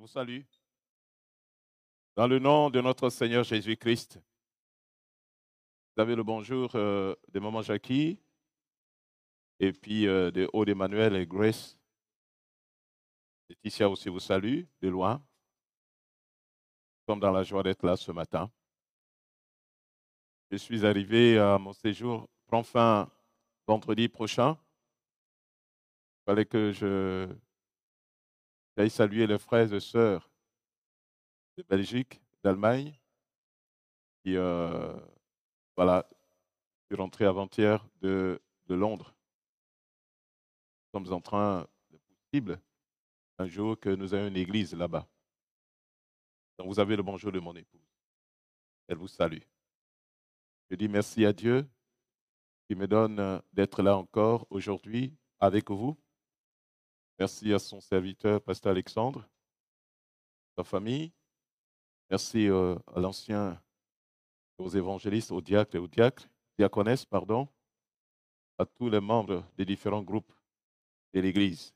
vous salue. Dans le nom de notre Seigneur Jésus-Christ, vous avez le bonjour de Maman Jackie et puis de Aude Emmanuel et Grace. Laetitia aussi vous salue de loin. Nous sommes dans la joie d'être là ce matin. Je suis arrivé à mon séjour, prend fin vendredi prochain. Il fallait que j'aille saluer les frères et sœurs de Belgique, d'Allemagne. Et voilà, je suis rentré avant-hier de Londres. Nous sommes en train, de possible, un jour que nous ayons une église là-bas. Donc vous avez le bonjour de mon épouse. Elle vous salue. Je dis merci à Dieu qui me donne d'être là encore aujourd'hui avec vous. Merci à son serviteur, Pasteur Alexandre, sa famille. Merci à l'ancien, aux évangélistes, aux diacres et aux diaconesses, pardon, à tous les membres des différents groupes de l'Église.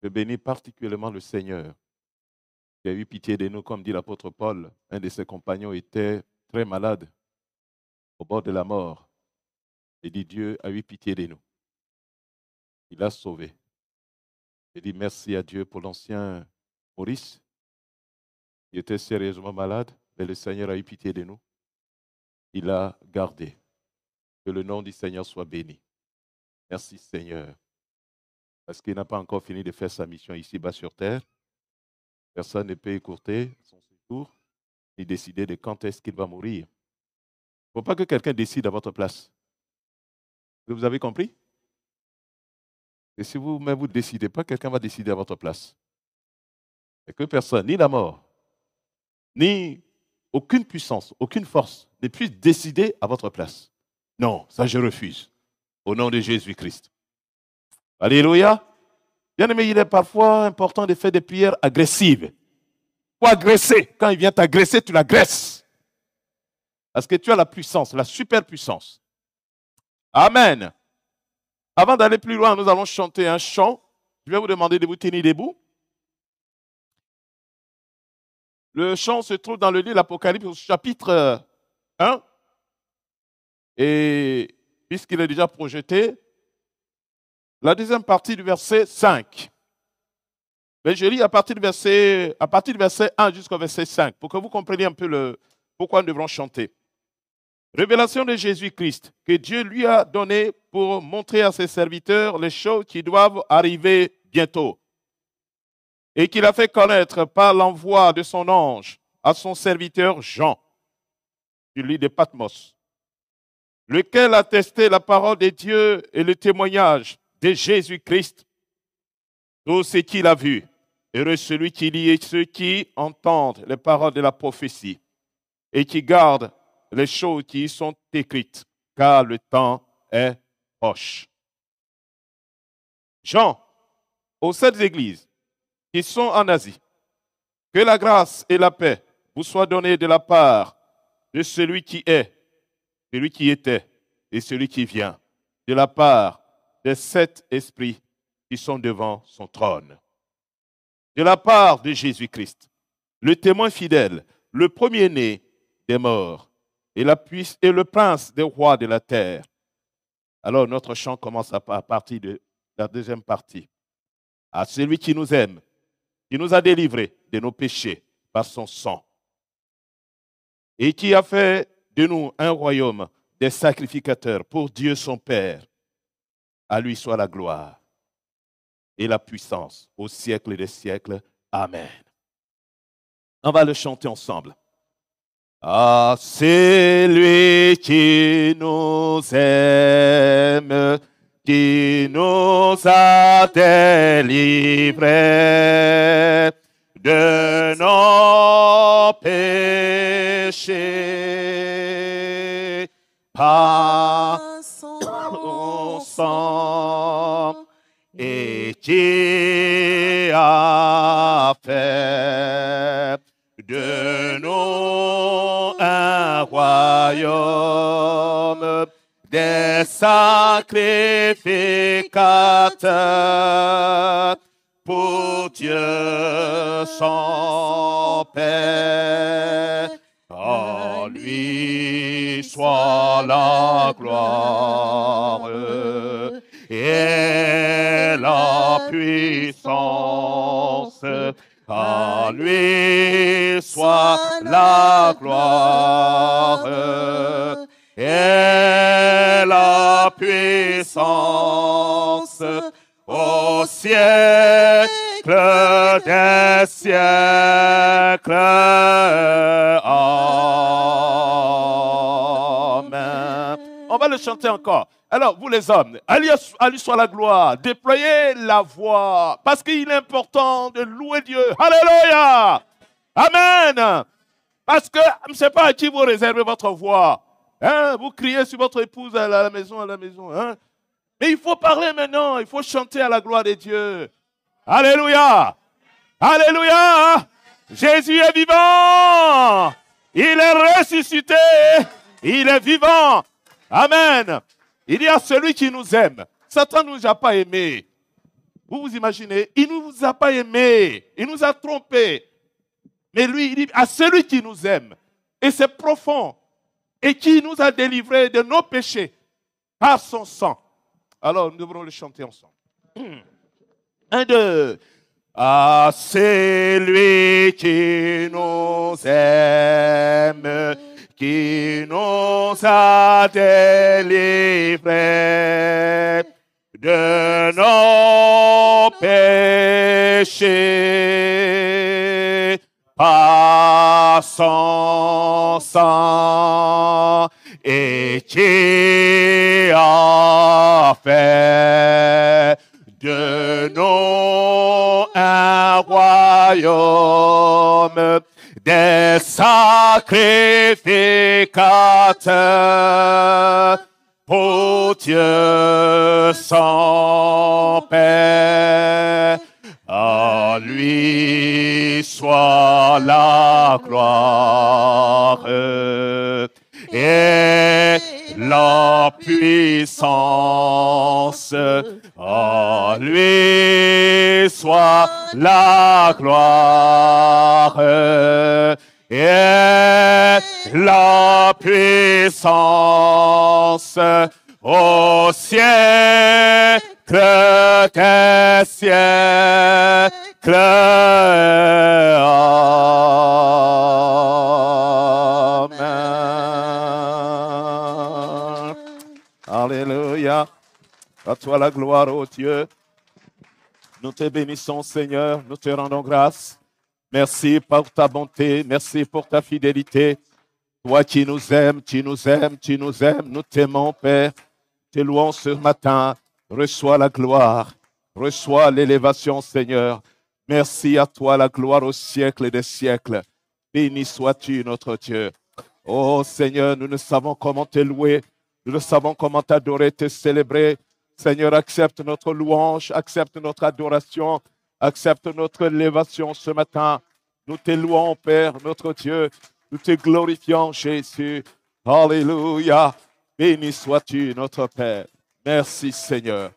Je bénis particulièrement le Seigneur qui a eu pitié de nous, comme dit l'apôtre Paul. Un de ses compagnons était très malade, au bord de la mort. Il dit, Dieu a eu pitié de nous. Il l'a sauvé. Je dis merci à Dieu pour l'ancien Maurice. Il était sérieusement malade, mais le Seigneur a eu pitié de nous. Il l'a gardé. Que le nom du Seigneur soit béni. Merci Seigneur. Parce qu'il n'a pas encore fini de faire sa mission ici-bas sur terre. Personne ne peut écourter son séjour ni décider de quand est-ce qu'il va mourir. Il ne faut pas que quelqu'un décide à votre place. Vous avez compris? Et si vous-même vous ne décidez pas, quelqu'un va décider à votre place. Et que personne, ni la mort, ni aucune puissance, aucune force ne puisse décider à votre place. Non, ça je refuse. Au nom de Jésus-Christ. Alléluia. Bien-aimé, il est parfois important de faire des prières agressives. Pour agresser. Quand il vient t'agresser, tu l'agresses. Parce que tu as la puissance, la super puissance. Amen. Avant d'aller plus loin, nous allons chanter un chant. Je vais vous demander de vous tenir debout. Le chant se trouve dans le livre de l'Apocalypse, chapitre 1. Et puisqu'il est déjà projeté, la deuxième partie du verset 5. Mais je lis à partir du verset 1 jusqu'au verset 5, pour que vous compreniez un peu pourquoi nous devrons chanter. Révélation de Jésus-Christ, que Dieu lui a donné pour montrer à ses serviteurs les choses qui doivent arriver bientôt. Et qu'il a fait connaître par l'envoi de son ange à son serviteur Jean, du lit de Patmos, lequel a testé la parole de Dieu et le témoignage de Jésus-Christ, tout ce qu'il a vu. Heureux celui qui lit et ceux qui entendent les paroles de la prophétie et qui gardent les choses qui y sont écrites, car le temps est proche. Jean, aux sept églises qui sont en Asie, que la grâce et la paix vous soient données de la part de celui qui est, celui qui était et celui qui vient, de la part des sept esprits qui sont devant son trône. De la part de Jésus-Christ, le témoin fidèle, le premier-né des morts et le prince des rois de la terre. Alors notre chant commence à partir de la deuxième partie. À celui qui nous aime, qui nous a délivrés de nos péchés par son sang et qui a fait de nous un royaume des sacrificateurs pour Dieu son Père. À lui soit la gloire et la puissance au siècle des siècles. Amen. On va le chanter ensemble. Ah, c'est lui qui nous aime, qui nous a délivrés de nos péchés par son sang. Et qui a fait de nous un royaume des sacrificateurs pour Dieu sans paix. À lui soit la gloire et la puissance. À lui soit la gloire et la puissance au siècle des siècles. Amen. On va le chanter encore. Alors, vous les hommes, à lui soit la gloire, déployez la voix, parce qu'il est important de louer Dieu. Alléluia. Amen. Parce que je ne sais pas à qui vous réservez votre voix. Hein? Vous criez sur votre épouse à la maison, Hein? Mais il faut parler maintenant, il faut chanter à la gloire de Dieu. Alléluia. Alléluia. Jésus est vivant. Il est ressuscité. Il est vivant. Amen. Il y a celui qui nous aime. Satan ne nous a pas aimés. Vous vous imaginez? Il ne nous a pas aimés. Il nous a trompés. Mais lui, il dit à celui qui nous aime. Et c'est profond. Et qui nous a délivrés de nos péchés par son sang. Alors, nous devrons le chanter ensemble. 1, 2. À celui qui nous aime, qui nous a délivrés de nos péchés par son sang et qui a fait de nous un royaume des sacrificateurs pour Dieu sans paix. À lui soit la gloire et la puissance. À lui soit la gloire et la puissance au siècle des siècles. Amen. Alléluia. À toi la gloire, ô Dieu. Nous te bénissons, Seigneur. Nous te rendons grâce. Merci pour ta bonté. Merci pour ta fidélité. Toi qui nous aimes, tu nous aimes, tu nous aimes. Nous t'aimons, Père. Te louons ce matin. Reçois la gloire. Reçois l'élévation, Seigneur. Merci à toi, la gloire au siècle des siècles. Béni sois-tu, notre Dieu. Oh Seigneur, nous ne savons comment te louer. Nous ne savons comment t'adorer, te célébrer. Seigneur, accepte notre louange, accepte notre adoration, accepte notre élévation ce matin. Nous te louons, Père, notre Dieu. Nous te glorifions, Jésus. Alléluia. Béni sois-tu, notre Père. Merci, Seigneur.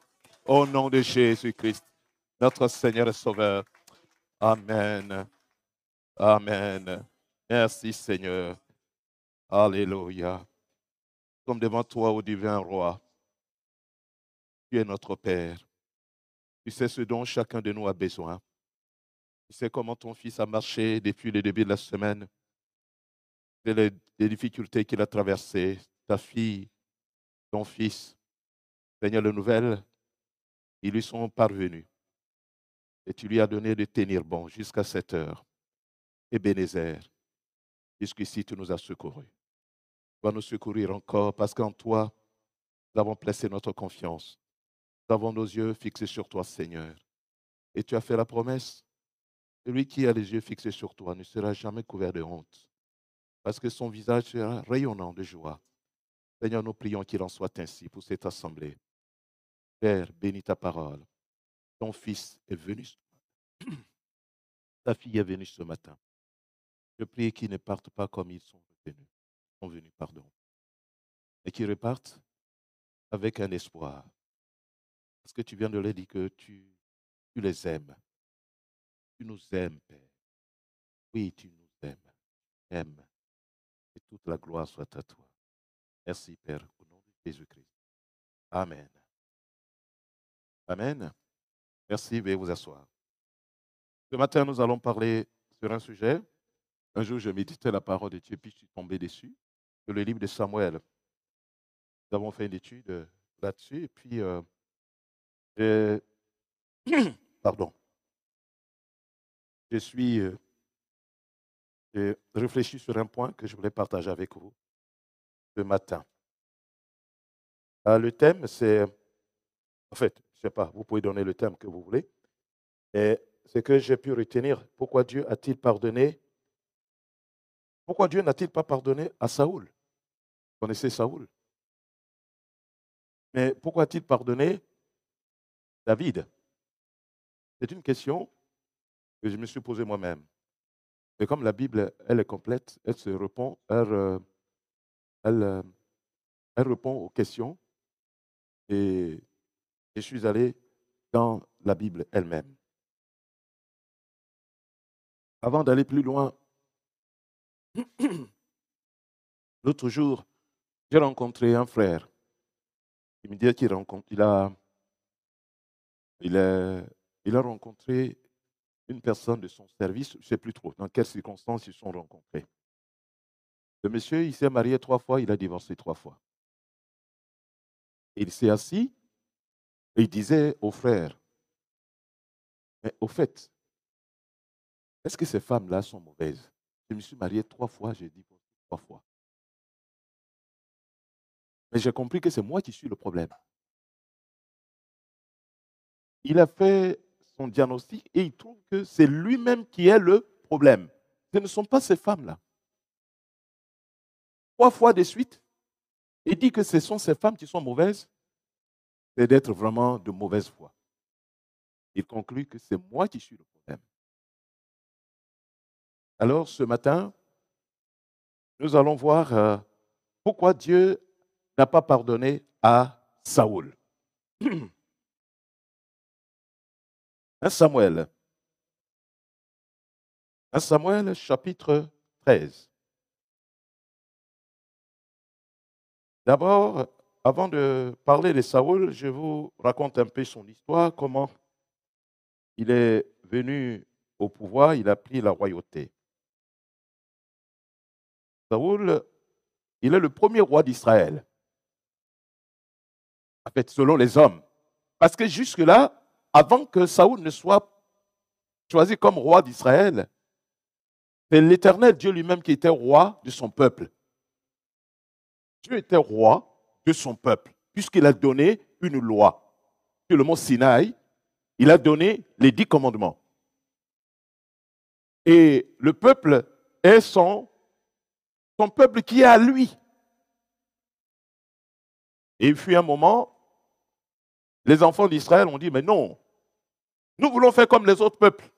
Au nom de Jésus-Christ, notre Seigneur et Sauveur. Amen. Amen. Merci, Seigneur. Alléluia. Comme devant toi, ô divin roi, tu es notre Père. Tu sais ce dont chacun de nous a besoin. Tu sais comment ton fils a marché depuis le début de la semaine. Tu sais les difficultés qu'il a traversées. Ta fille, ton fils. Seigneur, les nouvelles, ils lui sont parvenus. Et tu lui as donné de tenir bon jusqu'à cette heure. Ebenezer, jusqu'ici tu nous as secourus. Tu vas nous secourir encore parce qu'en toi, nous avons placé notre confiance. Nous avons nos yeux fixés sur toi, Seigneur. Et tu as fait la promesse. Celui qui a les yeux fixés sur toi ne sera jamais couvert de honte. Parce que son visage sera rayonnant de joie. Seigneur, nous prions qu'il en soit ainsi pour cette assemblée. Père, bénis ta parole. Ton fils est venu. Ta fille est venue ce matin. Je prie qu'ils ne partent pas comme ils sont venus. Pardon. Et qu'ils repartent avec un espoir. Parce que tu viens de leur dire que tu les aimes. Tu nous aimes, Père. Oui, tu nous aimes. Aime. Et toute la gloire soit à toi. Merci, Père, au nom de Jésus-Christ. Amen. Amen. Merci, veuillez vous asseoir. Ce matin, nous allons parler sur un sujet. Un jour, je méditais la parole de Dieu, puis je suis tombé dessus, sur le livre de Samuel. Nous avons fait une étude là-dessus, et puis, pardon, j'ai réfléchi sur un point que je voulais partager avec vous ce matin. Le thème, c'est, en fait, je ne sais pas, vous pouvez donner le thème que vous voulez, et c'est que j'ai pu retenir pourquoi Dieu n'a-t-il pas pardonné à Saoul? Vous connaissez Saoul? Mais pourquoi a-t-il pardonné David? C'est une question que je me suis posée moi-même. Et comme la Bible, elle est complète, elle se répond, elle répond aux questions, et je suis allé dans la Bible elle-même. Avant d'aller plus loin, l'autre jour, j'ai rencontré un frère. Il me dit qu'il a rencontré une personne de son service, je ne sais plus trop dans quelles circonstances ils se sont rencontrés. Le monsieur, il s'est marié 3 fois, il a divorcé 3 fois. Et il s'est assis et il disait au frère, mais au fait, est-ce que ces femmes-là sont mauvaises? Je me suis marié 3 fois, j'ai divorcé 3 fois. Mais j'ai compris que c'est moi qui suis le problème. Il a fait son diagnostic et il trouve que c'est lui-même qui est le problème. Ce ne sont pas ces femmes-là. 3 fois de suite, il dit que ce sont ces femmes qui sont mauvaises, c'est d'être vraiment de mauvaise foi. Il conclut que c'est moi qui suis le problème. Alors ce matin, nous allons voir pourquoi Dieu n'a pas pardonné à Saoul. 1 Samuel. 1 Samuel chapitre 13. D'abord, avant de parler de Saoul, je vous raconte un peu son histoire, comment il est venu au pouvoir, il a pris la royauté. Saoul, il est le premier roi d'Israël. En fait, selon les hommes. Parce que jusque-là, avant que Saoul ne soit choisi comme roi d'Israël, c'est l'Éternel Dieu lui-même qui était roi de son peuple. Dieu était roi de son peuple, puisqu'il a donné une loi. Sur le mont Sinaï, il a donné les 10 commandements. Et le peuple est son peuple qui est à lui. Et il fut un moment, les enfants d'Israël ont dit, mais non, nous voulons faire comme les autres peuples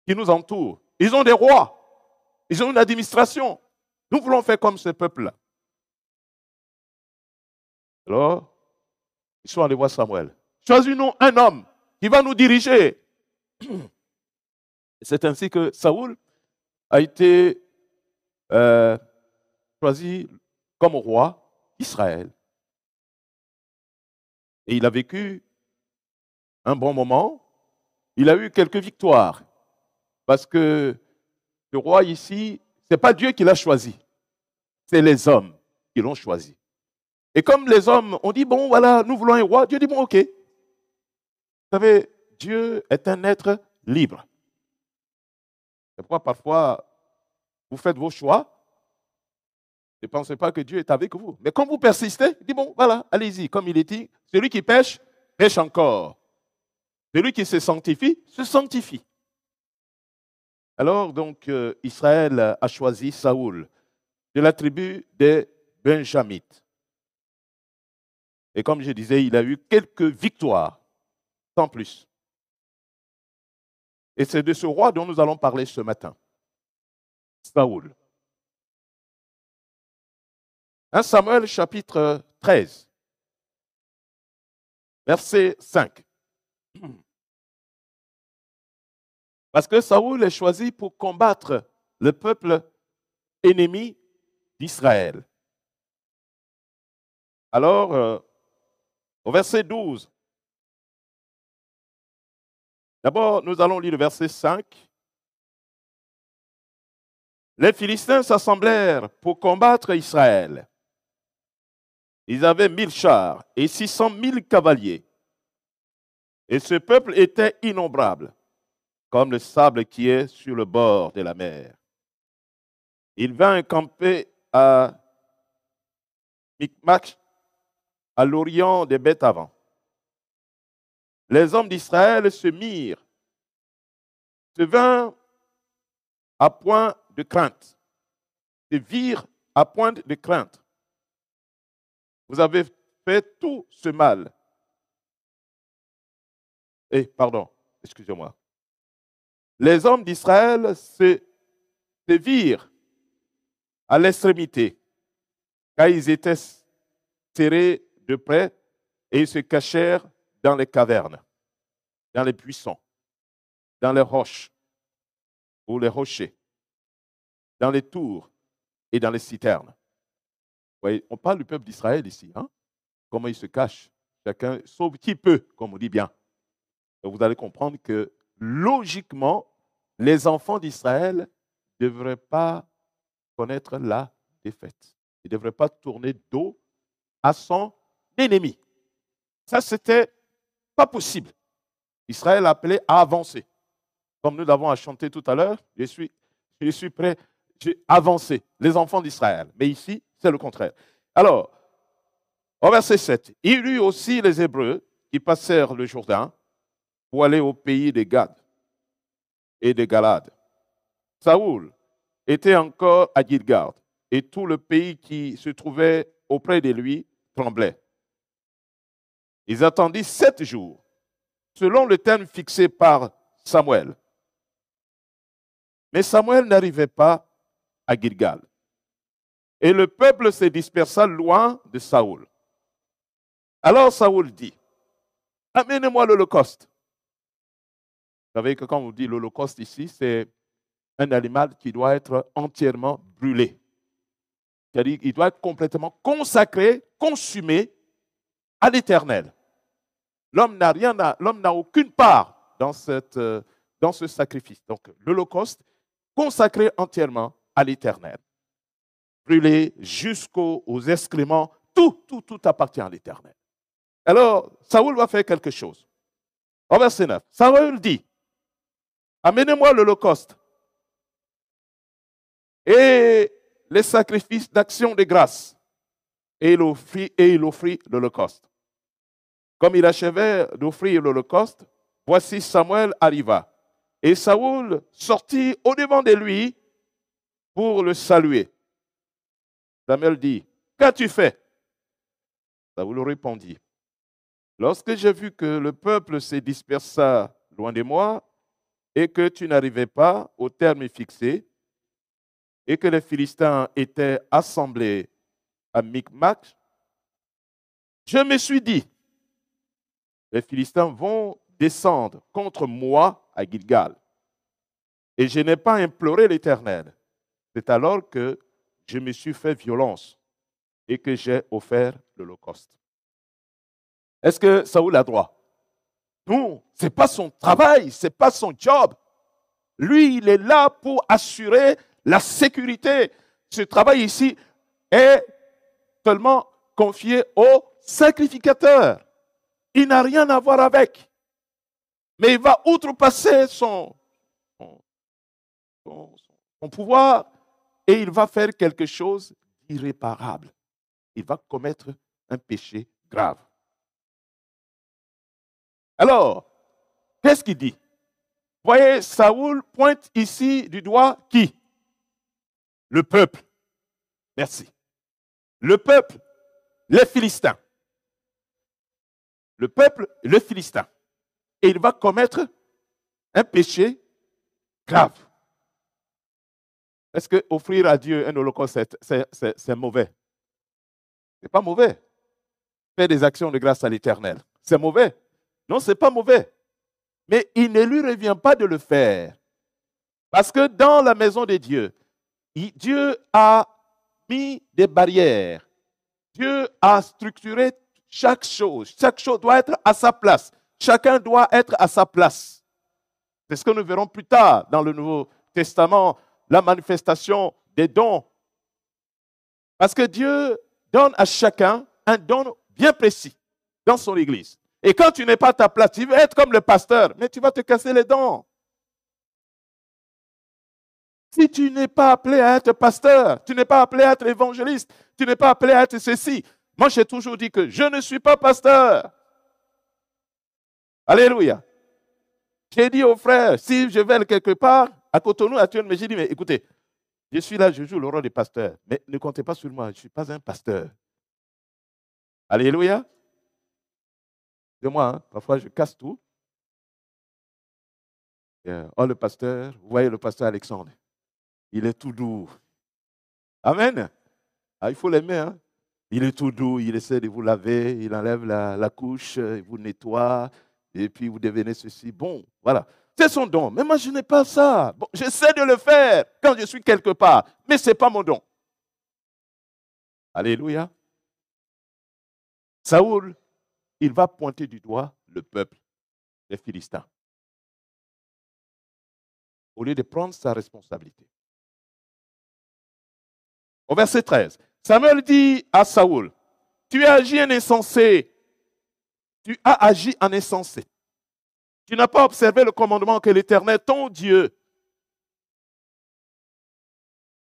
qui nous entourent. Ils ont des rois, ils ont une administration. Nous voulons faire comme ce peuple-là. Alors, ils sont allés voir Samuel. Choisis-nous un homme qui va nous diriger. C'est ainsi que Saoul a été choisi comme roi d'Israël. Et il a vécu un bon moment. Il a eu quelques victoires. Parce que le roi ici, ce n'est pas Dieu qui l'a choisi. C'est les hommes qui l'ont choisi. Et comme les hommes ont dit, bon, voilà, nous voulons un roi, Dieu dit, bon, ok. Vous savez, Dieu est un être libre. C'est pourquoi parfois, vous faites vos choix. Ne pensez pas que Dieu est avec vous. Mais quand vous persistez, il dit, bon, voilà, allez-y. Comme il est dit, celui qui pêche, pêche encore. Celui qui se sanctifie, se sanctifie. Alors, donc, Israël a choisi Saoul de la tribu des Benjamites. Et comme je disais, il a eu quelques victoires, sans plus. Et c'est de ce roi dont nous allons parler ce matin. Saoul. 1 Samuel chapitre 13, verset 5. Parce que Saoul est choisi pour combattre le peuple ennemi d'Israël. Alors, au verset 12, d'abord, nous allons lire le verset 5. Les Philistins s'assemblèrent pour combattre Israël. Ils avaient 1000 chars et 600 000 cavaliers. Et ce peuple était innombrable, comme le sable qui est sur le bord de la mer. Il vint camper à Micmac, à l'orient des Beth-Aven. Les hommes d'Israël se vinrent à point de crainte, se virent à point de crainte. Vous avez fait tout ce mal. Excusez-moi. Les hommes d'Israël se virent à l'extrémité, car ils étaient serrés de près et ils se cachèrent dans les cavernes, dans les buissons, dans les roches ou les rochers, dans les tours et dans les citernes. Oui, on parle du peuple d'Israël ici. Hein? Comment il se cache. Chacun sauve qui peut, comme on dit bien. Et vous allez comprendre que logiquement, les enfants d'Israël ne devraient pas connaître la défaite. Ils ne devraient pas tourner dos à son ennemi. Ça, c'était pas possible. Israël appelait à avancer. Comme nous l'avons chanté tout à l'heure, je suis prêt, j'ai avancé, les enfants d'Israël. Mais ici, c'est le contraire. Alors, au verset 7, il y eut aussi les Hébreux qui passèrent le Jourdain pour aller au pays des Gad et des Galades. Saoul était encore à Gilgal et tout le pays qui se trouvait auprès de lui tremblait. Ils attendirent 7 jours, selon le terme fixé par Samuel. Mais Samuel n'arrivait pas à Gilgal. Et le peuple se dispersa loin de Saoul. Alors Saoul dit, amenez-moi l'Holocauste. Vous savez que quand on dit l'Holocauste ici, c'est un animal qui doit être entièrement brûlé. C'est-à-dire qu'il doit être complètement consacré, consumé à l'Éternel. L'homme n'a aucune part dans ce sacrifice. Donc l'Holocauste, consacré entièrement à l'Éternel. Brûlé jusqu'aux excréments, tout appartient à l'Éternel. Alors, Saoul va faire quelque chose. Au verset 9, Saoul dit, amenez-moi l'Holocauste et les sacrifices d'action de grâce. Et il offrit l'Holocauste. Comme il achevait d'offrir l'Holocauste, voici Samuel arriva. Et Saoul sortit au-devant de lui pour le saluer. Samuel dit, qu'as-tu fait? Saoul répondit, lorsque j'ai vu que le peuple se dispersa loin de moi et que tu n'arrivais pas au terme fixé et que les Philistins étaient assemblés à Micmac, je me suis dit, les Philistins vont descendre contre moi à Gilgal. Et je n'ai pas imploré l'Éternel. C'est alors que je me suis fait violence et que j'ai offert l'Holocauste. Est-ce que Saoul a droit? Non, ce n'est pas son travail, ce n'est pas son job. Lui, il est là pour assurer la sécurité. Ce travail ici est seulement confié au sacrificateur. Il n'a rien à voir avec. Mais il va outrepasser son pouvoir et il va faire quelque chose d'irréparable. Il va commettre un péché grave. Alors, qu'est-ce qu'il dit? Voyez, Saoul pointe ici du doigt qui? Le peuple. Merci. Le peuple, les Philistins. Le peuple, les Philistins. Et il va commettre un péché grave. Est-ce que offrir à Dieu un holocauste, c'est mauvais? Ce n'est pas mauvais. Faire des actions de grâce à l'Éternel, c'est mauvais? Non, ce n'est pas mauvais. Mais il ne lui revient pas de le faire Parce que dans la maison de Dieu, Dieu a mis des barrières. Dieu a structuré chaque chose. Chaque chose doit être à sa place. Chacun doit être à sa place. C'est ce que nous verrons plus tard dans le Nouveau Testament, la manifestation des dons. Parce que Dieu donne à chacun un don bien précis dans son Église. Et quand tu n'es pas à ta place, tu veux être comme le pasteur, mais tu vas te casser les dents. Si tu n'es pas appelé à être pasteur, tu n'es pas appelé à être évangéliste, tu n'es pas appelé à être ceci. Moi, j'ai toujours dit que je ne suis pas pasteur. Alléluia. J'ai dit aux frères, si je vais quelque part, à Cotonou, actuellement, j'ai dit, mais écoutez, je suis là, je joue le rôle de pasteur, mais ne comptez pas sur moi, je ne suis pas un pasteur. Alléluia. De moi, hein, parfois je casse tout. Oh, le pasteur, vous voyez le pasteur Alexandre, il est tout doux. Amen. Ah, il faut l'aimer. Hein? Il est tout doux, il essaie de vous laver, il enlève la couche, il vous nettoie, et puis vous devenez ceci. Bon, voilà. C'est son don. Mais moi, je n'ai pas ça. Bon, j'essaie de le faire quand je suis quelque part, mais ce n'est pas mon don. Alléluia. Saoul, il va pointer du doigt le peuple, les Philistins, au lieu de prendre sa responsabilité. Au verset 13, Samuel dit à Saoul, tu as agi en insensé. Tu as agi en insensé. Tu n'as pas observé le commandement que l'Éternel, ton Dieu,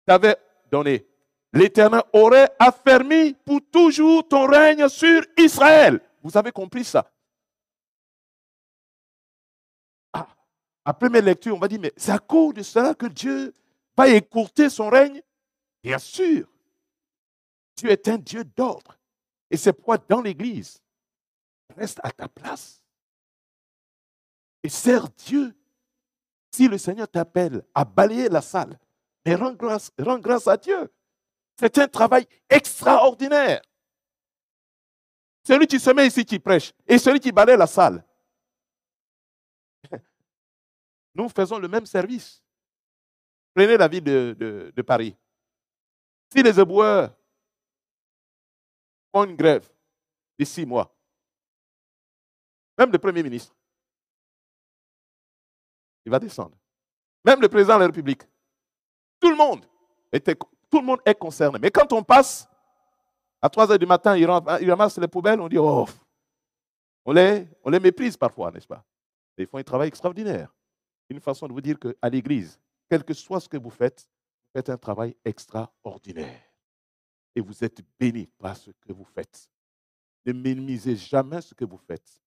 t'avait donné. L'Éternel aurait affermi pour toujours ton règne sur Israël. Vous avez compris ça? Ah, après mes lectures, on va dire, mais c'est à cause de cela que Dieu va écourter son règne? Bien sûr. Dieu est un Dieu d'ordre. Et c'est pourquoi dans l'Église, reste à ta place. Et sers Dieu. Si le Seigneur t'appelle à balayer la salle, mais rends grâce à Dieu. C'est un travail extraordinaire. Celui qui se met ici, qui prêche, et celui qui balaye la salle. Nous faisons le même service. Prenez la ville de Paris. Si les éboueurs font une grève de 6 mois, même le Premier ministre, il va descendre. Même le président de la République. Tout le monde est concerné. Mais quand on passe, à 3 heures du matin, ils ramassent les poubelles, on dit, oh, on les méprise parfois, n'est-ce pas? Ils font un travail extraordinaire. Une façon de vous dire qu'à l'église, quel que soit ce que vous faites un travail extraordinaire. Et vous êtes bénis par ce que vous faites. Ne minimisez jamais ce que vous faites.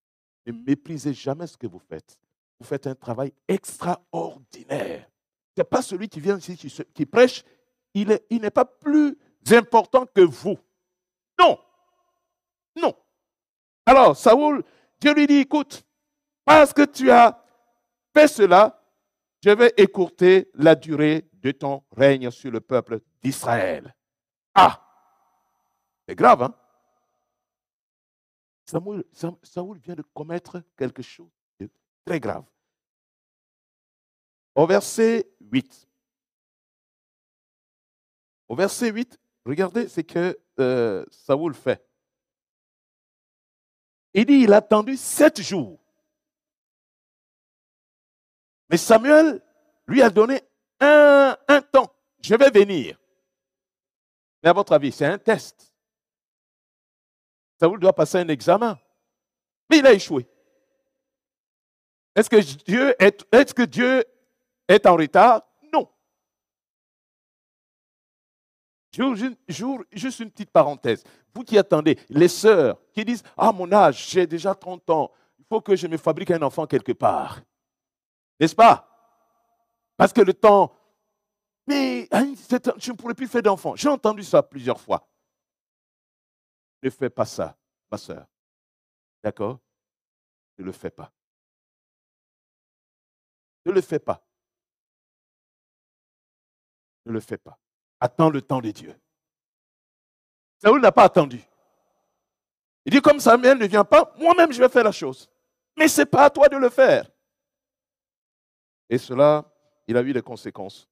Ne méprisez jamais ce que vous faites. Vous faites un travail extraordinaire. Ce n'est pas celui qui vient ici, qui prêche, il n'est pas plus important que vous. Non. Non. Alors, Saoul, Dieu lui dit, écoute, parce que tu as fait cela, je vais écourter la durée de ton règne sur le peuple d'Israël. Ah! C'est grave, hein? Saoul vient de commettre quelque chose de très grave. Au verset 8. Au verset 8, regardez ce que Saoul fait. Il dit, il a attendu 7 jours. Mais Samuel lui a donné un temps. Je vais venir. Mais à votre avis, c'est un test. Saoul doit passer un examen. Mais il a échoué. Est-ce que Dieu est en retard? Non. Juste une petite parenthèse. Vous qui attendez, les sœurs qui disent, ah, mon âge, j'ai déjà 30 ans, il faut que je me fabrique un enfant quelque part. N'est-ce pas? Parce que le temps, mais je ne pourrais plus faire d'enfant. J'ai entendu ça plusieurs fois. Ne fais pas ça, ma sœur. D'accord? Ne le fais pas. Ne le fais pas. Ne le fais pas. Attends le temps de Dieu. Saoul n'a pas attendu. Il dit, comme Samuel ne vient pas, moi-même je vais faire la chose. Mais ce n'est pas à toi de le faire. Et cela il a eu des conséquences,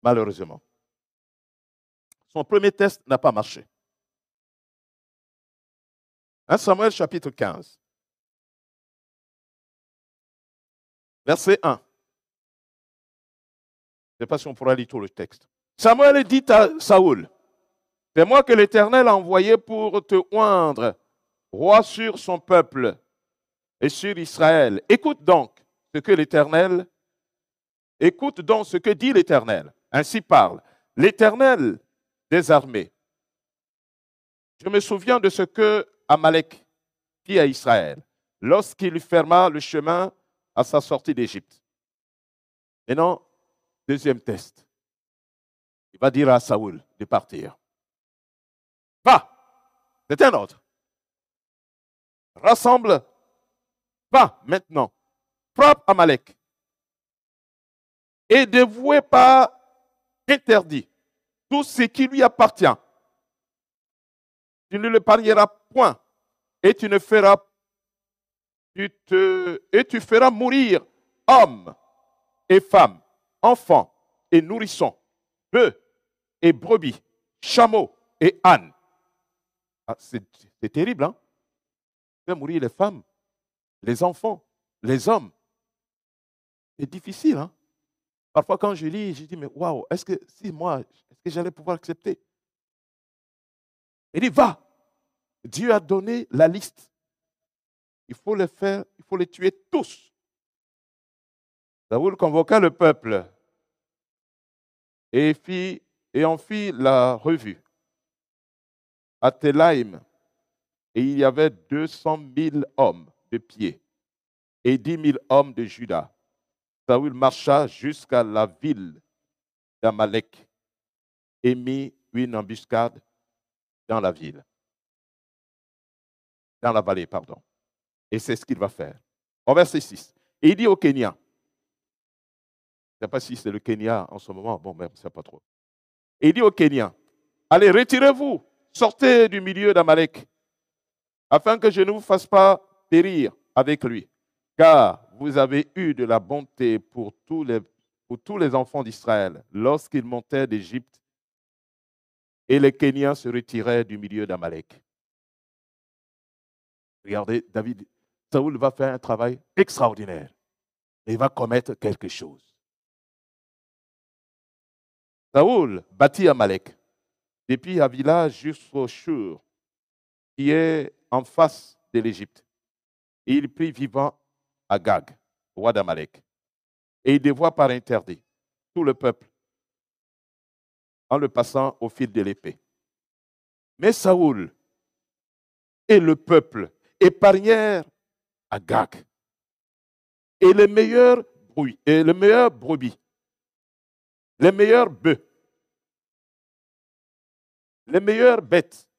malheureusement. Son premier test n'a pas marché. 1 Samuel chapitre 15, verset 1. Je ne sais pas si on pourra lire tout le texte. Samuel dit à Saoul, « C'est moi que l'Éternel a envoyé pour te oindre, roi sur son peuple et sur Israël. Écoute donc ce que dit l'Éternel. Ainsi parle l'Éternel des armées. Je me souviens de ce que Amalek fit à Israël lorsqu'il ferma le chemin à sa sortie d'Égypte. Maintenant, deuxième test. Il va dire à Saoul de partir. Va, c'est un ordre. Rassemble, va maintenant, frappe Amalek et dévoué pas interdit tout ce qui lui appartient. Tu ne le parieras point et tu feras mourir hommes et femmes, enfants et nourrissons, bœufs et brebis, chameaux et ânes. Ah, c'est terrible, hein? Tu fais mourir les femmes, les enfants, les hommes. C'est difficile, hein? Parfois, quand je lis, je dis, mais waouh, est-ce que j'allais pouvoir accepter? Il dit, va. Dieu a donné la liste. Il faut les faire, il faut les tuer tous. Saoul convoqua le peuple et en fit la revue. À Télaïm, et il y avait 200 000 hommes de pied et 10 000 hommes de Juda. Saoul marcha jusqu'à la ville d'Amalek et mit une embuscade dans la ville. Dans la vallée, pardon. Et c'est ce qu'il va faire. Au verset 6. Et il dit au Kenya, je ne sais pas si c'est le Kenya en ce moment, bon, même, je ne sais pas trop. Et il dit au Kenya, allez, retirez-vous, sortez du milieu d'Amalek, afin que je ne vous fasse pas périr avec lui. Car vous avez eu de la bonté pour tous les enfants d'Israël lorsqu'ils montaient d'Égypte et les Kenyans se retiraient du milieu d'Amalek. Regardez, Saoul va faire un travail extraordinaire. Et il va commettre quelque chose. Saoul bâtit Amalek depuis Havila jusqu'au Shur, qui est en face de l'Égypte. Et il prit vivant Agag, roi d'Amalek, et il dévoie par interdit tout le peuple en le passant au fil de l'épée. Mais Saoul et le peuple épargnèrent Agag et les meilleurs brebis, les meilleurs bœufs, les meilleures bêtes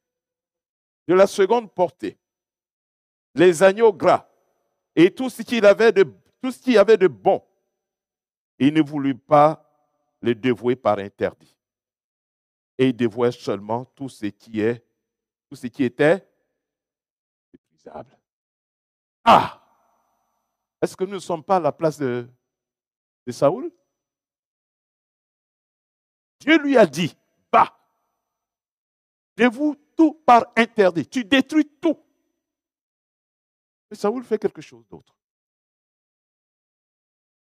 de la seconde portée, les agneaux gras et tout ce qu'il y avait de bon. Il ne voulut pas le dévouer par interdit. Et il dévouait seulement tout ce qui était épuisable. Ah! Est-ce que nous ne sommes pas à la place de Saoul? Dieu lui a dit, va, dévoue tout par interdit. Tu détruis tout. Mais Saoul fait quelque chose d'autre.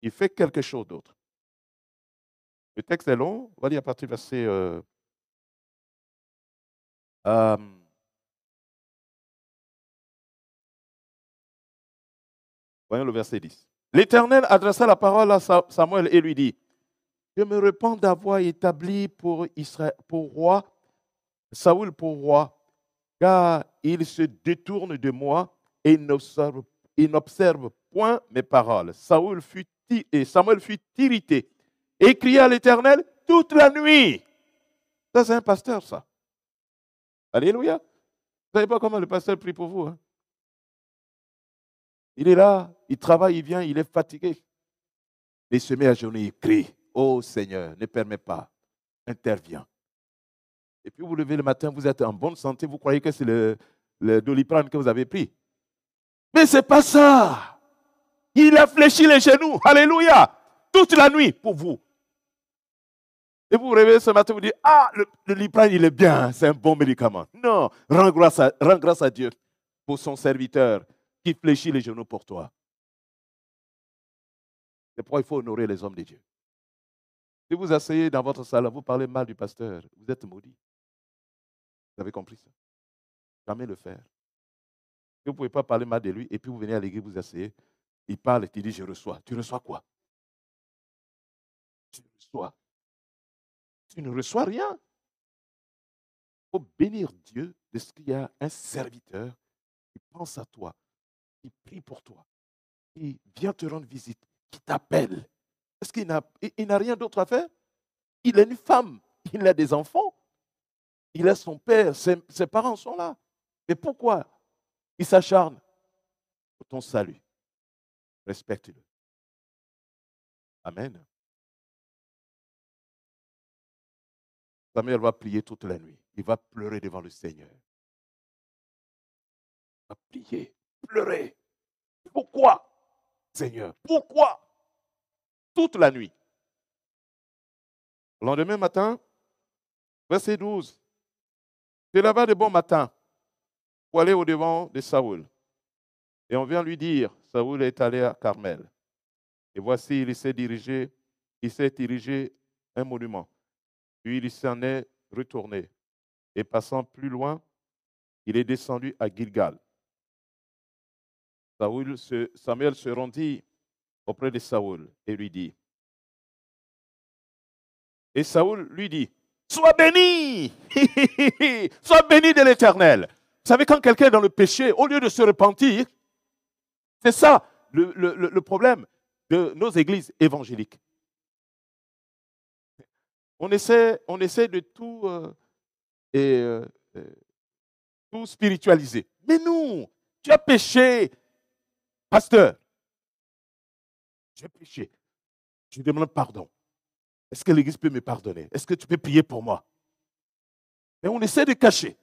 Il fait quelque chose d'autre. Le texte est long. On va lire à partir du verset... voyons le verset 10. L'Éternel adressa la parole à Samuel et lui dit, je me repens d'avoir établi pour roi, Saoul pour roi, car il se détourne de moi et il n'observe point mes paroles. Samuel fut irrité et cria à l'Éternel toute la nuit. Ça, c'est un pasteur, ça. Alléluia. Vous ne savez pas comment le pasteur prie pour vous. Hein? Il est là, il travaille, il vient, il est fatigué. Il se met à genoux, il crie. Oh Seigneur, ne permets pas. Interviens. Et puis vous levez le matin, vous êtes en bonne santé, vous croyez que c'est le Doliprane que vous avez pris. Mais ce n'est pas ça. Il a fléchi les genoux. Alléluia. toute la nuit pour vous. Et vous vous réveillez ce matin, vous dites, ah, le Liprane, il est bien, c'est un bon médicament. Non, rends grâce à Dieu pour son serviteur qui fléchit les genoux pour toi. C'est pourquoi il faut honorer les hommes de Dieu. Si vous asseyez dans votre salle, vous parlez mal du pasteur, vous êtes maudit. Vous avez compris ça? Jamais le faire. Vous ne pouvez pas parler mal de lui et puis vous venez à l'église, vous asseyez, il parle et il dit, je reçois. Tu reçois quoi? Tu reçois. Tu ne reçois rien. Il faut bénir Dieu de ce qu'il y a un serviteur qui pense à toi, qui prie pour toi, qui vient te rendre visite, qui t'appelle. Est-ce qu'il n'a rien d'autre à faire? Il a une femme, il a des enfants, il a son père, ses parents sont là. Et pourquoi il s'acharne pour ton salut? Respecte-le. Amen. Samuel va prier toute la nuit. Il va pleurer devant le Seigneur. Il va prier, pleurer. Pourquoi, Seigneur? Pourquoi? Toute la nuit. Le lendemain matin, verset 12. Se leva de bon matin pour aller au-devant de Saoul. Et on vient lui dire, Saoul est allé à Carmel. Et voici, il s'est érigé un monument. Puis il s'en est retourné. Et passant plus loin, il est descendu à Gilgal. Samuel se rendit auprès de Saoul et lui dit, et Saoul lui dit, sois béni, sois béni de l'Éternel. Vous savez, quand quelqu'un est dans le péché, au lieu de se repentir, c'est ça le problème de nos églises évangéliques. On essaie de tout spiritualiser. Mais non, tu as péché, pasteur. J'ai péché. Je demande pardon. Est-ce que l'Église peut me pardonner? Est-ce que tu peux prier pour moi? Mais on essaie de cacher.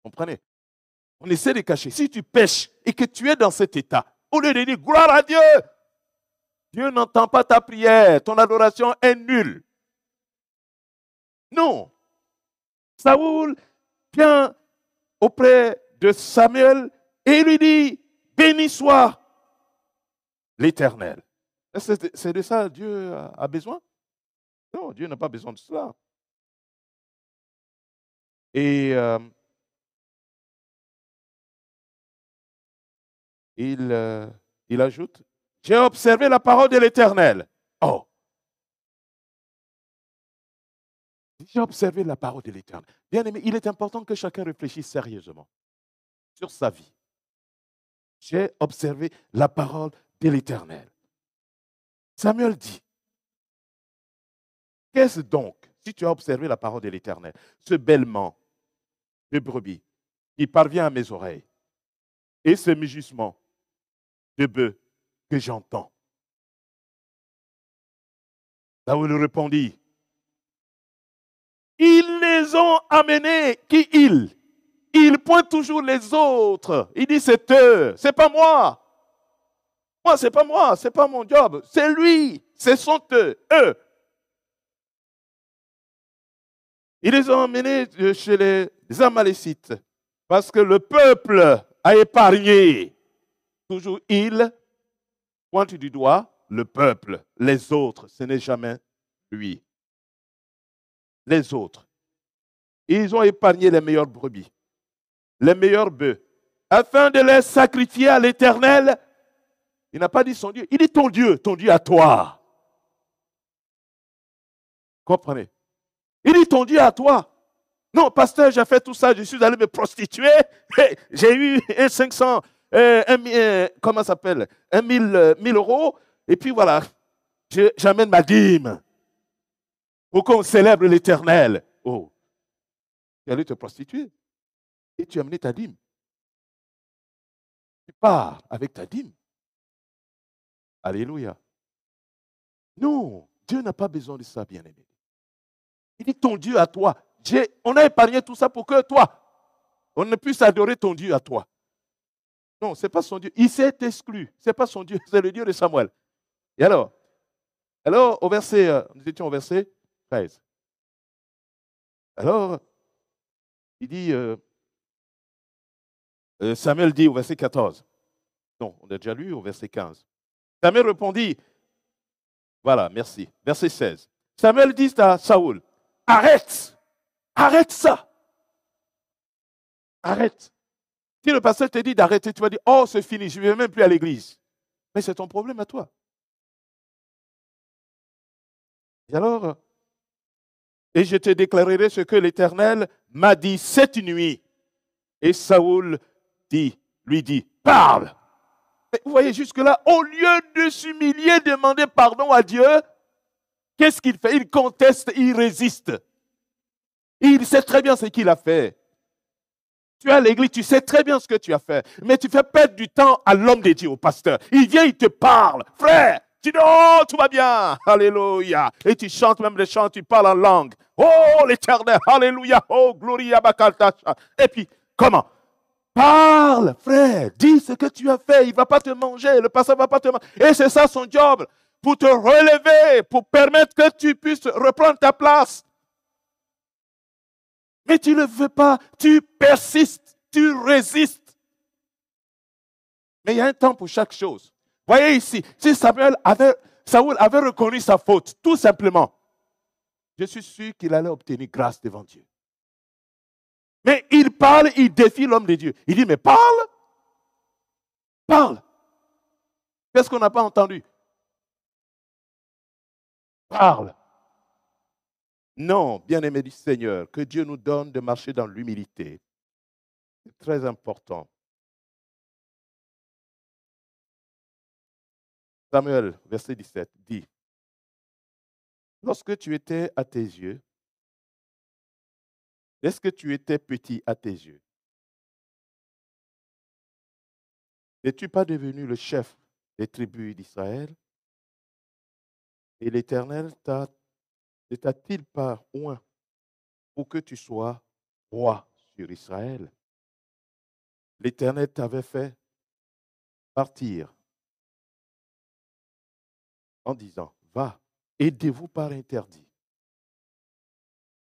Comprenez? On essaie de cacher. Si tu pèches et que tu es dans cet état, au lieu de dire gloire à Dieu, Dieu n'entend pas ta prière, ton adoration est nulle. Non. Saoul vient auprès de Samuel et lui dit, béni soit l'Éternel. C'est de ça que Dieu a besoin? Non, Dieu n'a pas besoin de cela. Et il ajoute, j'ai observé la parole de l'Éternel. Oh! J'ai observé la parole de l'Éternel. Bien aimé, il est important que chacun réfléchisse sérieusement sur sa vie. J'ai observé la parole de l'Éternel. Samuel dit, qu'est-ce donc, si tu as observé la parole de l'Éternel, ce bêlement de brebis qui parvient à mes oreilles et ce mugissement de bœuf que j'entends? Saoul répondit, ils les ont amenés. Qui ils? Il pointe toujours les autres. Il dit c'est eux, c'est pas moi. Moi, c'est pas moi, c'est pas mon job. C'est lui, ce sont eux. Ils les ont emmenés chez les Amalécites parce que le peuple a épargné. Toujours il pointe du doigt le peuple. Les autres, ce n'est jamais lui. Les autres. Ils ont épargné les meilleures brebis, les meilleurs bœufs, afin de les sacrifier à l'Éternel. Il n'a pas dit son Dieu, il dit ton Dieu à toi. Comprenez? Il dit ton Dieu à toi. Non, pasteur, j'ai fait tout ça, je suis allé me prostituer, j'ai eu 500, comment ça s'appelle, 1000 euros, et puis voilà, j'amène ma dîme pour qu'on célèbre l'Éternel. Oh, tu es allé te prostituer et tu as amené ta dîme. Tu pars avec ta dîme. Alléluia. Non, Dieu n'a pas besoin de ça, bien-aimé. Il dit ton Dieu à toi. On a épargné tout ça pour que toi, on ne puisse adorer ton Dieu à toi. Non, ce n'est pas son Dieu. Il s'est exclu. Ce n'est pas son Dieu, c'est le Dieu de Samuel. Et alors, Alors, nous étions au verset 13. Alors, il dit, Samuel dit au verset 14. Non, on a déjà lu au verset 15. Samuel répondit, voilà, merci. Verset 16. Samuel dit à Saoul, arrête, arrête ça. Arrête. Si le pasteur te dit d'arrêter, tu vas dire, oh, c'est fini, je ne vais même plus à l'église. Mais c'est ton problème à toi. Et alors, et je te déclarerai ce que l'Éternel m'a dit cette nuit. Et Saoul lui dit, parle. Et vous voyez jusque-là, au lieu de s'humilier, demander pardon à Dieu, qu'est-ce qu'il fait? Il conteste, il résiste. Il sait très bien ce qu'il a fait. Tu es à l'église, tu sais très bien ce que tu as fait, mais tu fais perdre du temps à l'homme de Dieu, au pasteur. Il vient, il te parle. Frère, tu dis, oh, tout va bien. Alléluia. Et tu chantes même des chants, tu parles en langue. Oh, l'Éternel, alléluia. Oh, gloria bakaltasha. Et puis, comment? Parle, frère, dis ce que tu as fait. Il ne va pas te manger, le pasteur ne va pas te manger. Et c'est ça son job, pour te relever, pour permettre que tu puisses reprendre ta place. Mais tu ne le veux pas, tu persistes, tu résistes. Mais il y a un temps pour chaque chose. Voyez ici, si Saoul avait reconnu sa faute, tout simplement, je suis sûr qu'il allait obtenir grâce devant Dieu. Mais il parle, il défie l'homme de Dieu. Il dit, mais parle. Parle. Qu'est-ce qu'on n'a pas entendu? Parle. Non, bien-aimé du Seigneur, que Dieu nous donne de marcher dans l'humilité. C'est très important. Samuel, verset 17, dit, lorsque tu étais à tes yeux, est-ce que tu étais petit à tes yeux? N'es-tu pas devenu le chef des tribus d'Israël? Et l'Éternel ne t'a-t-il pas oint pour que tu sois roi sur Israël? L'Éternel t'avait fait partir en disant, va, aidez-vous par interdit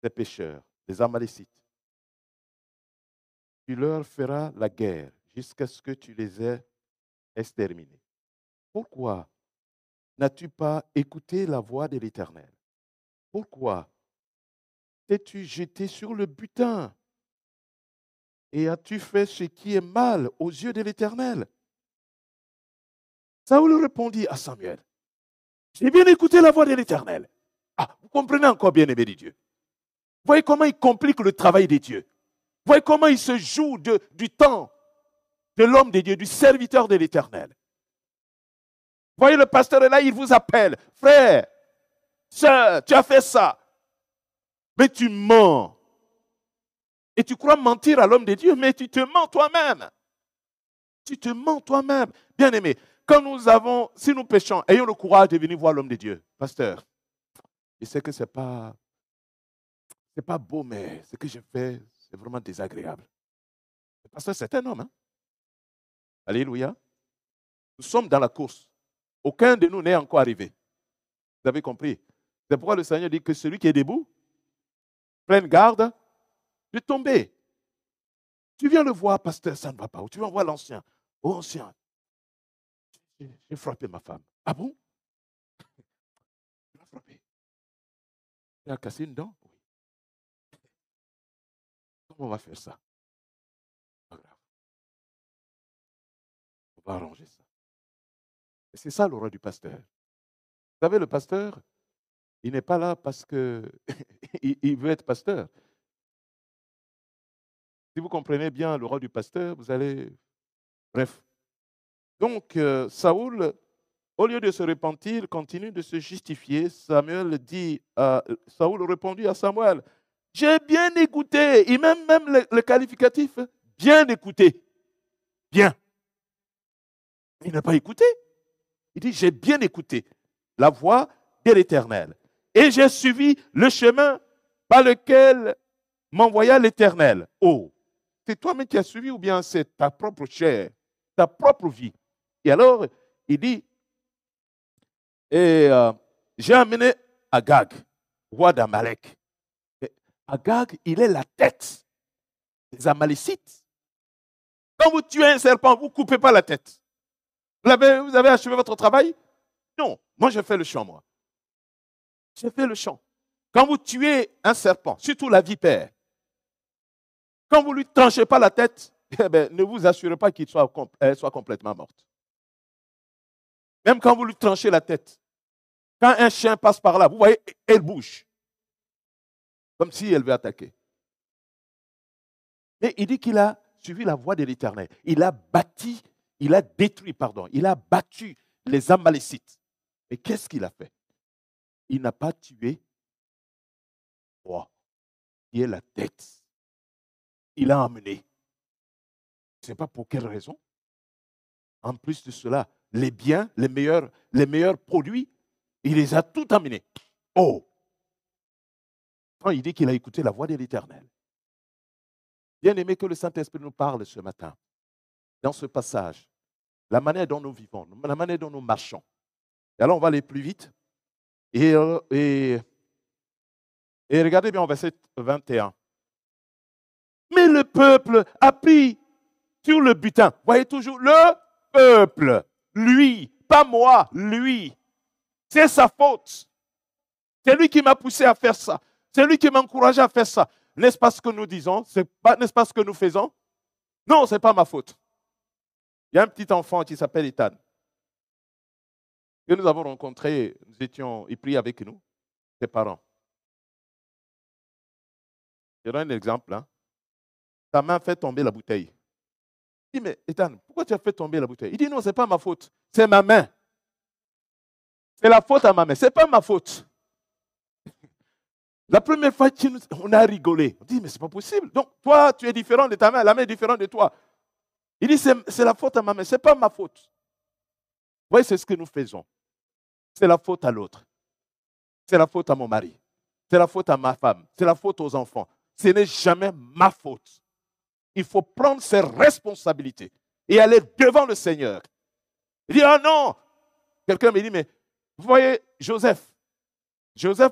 les pécheurs, les Amalécites. Tu leur feras la guerre jusqu'à ce que tu les aies exterminés. Pourquoi n'as-tu pas écouté la voix de l'Éternel? Pourquoi t'es-tu jeté sur le butin? Et as-tu fait ce qui est mal aux yeux de l'Éternel? Saoul répondit à Samuel, j'ai bien écouté la voix de l'Éternel. Ah, vous comprenez encore, bien-aimé de Dieu. Vous voyez comment il complique le travail de Dieu. Vous voyez comment il se joue du temps de l'homme de Dieu, du serviteur de l'Éternel. Vous voyez, le pasteur est là, il vous appelle. Frère, sœur, tu as fait ça. Mais tu mens. Et tu crois mentir à l'homme de Dieu, mais tu te mens toi-même. Tu te mens toi-même. Bien-aimé, si nous péchons, ayons le courage de venir voir l'homme de Dieu. Pasteur, je sais que ce n'est pas beau, mais ce que je fais, c'est vraiment désagréable. Le pasteur, c'est un homme. Hein? Alléluia. Nous sommes dans la course. Aucun de nous n'est encore arrivé. Vous avez compris? C'est pourquoi le Seigneur dit que celui qui est debout, prenne garde de tomber. Tu viens le voir, pasteur, ça ne va pas. Ou tu vas voir l'ancien. Oh, ancien, j'ai frappé ma femme. Ah bon? Tu l'as frappé. Tu as cassé une dent? Oui. Comment on va faire ça? Pas grave. On va arranger ça. Et c'est ça le rôle du pasteur. Vous savez, le pasteur, il n'est pas là parce qu'il il veut être pasteur. Si vous comprenez bien le rôle du pasteur, vous allez... Bref. Donc, Saoul, au lieu de se repentir, continue de se justifier. Saoul répondit à Samuel, j'ai bien écouté. Il met même le qualificatif, bien écouté. Bien. Il n'a pas écouté. Il dit, j'ai bien écouté la voix de l'Éternel. Et j'ai suivi le chemin par lequel m'envoya l'Éternel. Oh, c'est toi-même qui as suivi ou bien c'est ta propre chair, ta propre vie? Et alors, il dit, J'ai amené Agag, roi d'Amalek. Agag, il est la tête des Amalécites. Quand vous tuez un serpent, vous ne coupez pas la tête. Vous avez achevé votre travail? Non. Moi, je fais le champ, moi. Je fais le champ. Quand vous tuez un serpent, surtout la vipère, quand vous ne lui tranchez pas la tête, eh bien, ne vous assurez pas qu'il soit complètement mort. Même quand vous lui tranchez la tête, quand un chien passe par là, vous voyez, elle bouge. Comme si elle veut attaquer. Mais il dit qu'il a suivi la voie de l'Éternel. Il a battu les Amalécites. Mais qu'est-ce qu'il a fait? Il n'a pas tué le roi, qui est la tête. Il a emmené. Je ne sais pas pour quelle raison. En plus de cela, les biens, les meilleurs produits, il les a tous amenés. Oh! Quand il dit qu'il a écouté la voix de l'Éternel. Bien aimé, que le Saint-Esprit nous parle ce matin, dans ce passage, la manière dont nous vivons, la manière dont nous marchons. Et alors, on va aller plus vite. Et regardez bien au verset 21. Mais le peuple a pris sur le butin. Voyez toujours, le peuple, lui, pas moi, lui. C'est sa faute. C'est lui qui m'a poussé à faire ça. C'est lui qui m'a encouragé à faire ça. N'est-ce pas ce que nous disons? N'est-ce pas ce que nous faisons? Non, ce n'est pas ma faute. Il y a un petit enfant qui s'appelle Ethan, que nous avons rencontré, il prie avec nous, ses parents. Je donne un exemple. Hein. Ta main fait tomber la bouteille. Il dit, mais Ethan, pourquoi tu as fait tomber la bouteille? Il dit, non, ce n'est pas ma faute. C'est ma main. C'est la faute à ma main. Ce n'est pas ma faute. La première fois, on a rigolé. On dit, mais ce n'est pas possible. Donc, toi, tu es différent de ta main. La main est différente de toi. Il dit, c'est la faute à ma main. Ce n'est pas ma faute. Vous voyez, c'est ce que nous faisons. C'est la faute à l'autre. C'est la faute à mon mari. C'est la faute à ma femme. C'est la faute aux enfants. Ce n'est jamais ma faute. Il faut prendre ses responsabilités et aller devant le Seigneur. Il dit, ah non. Quelqu'un me dit, mais vous voyez, Joseph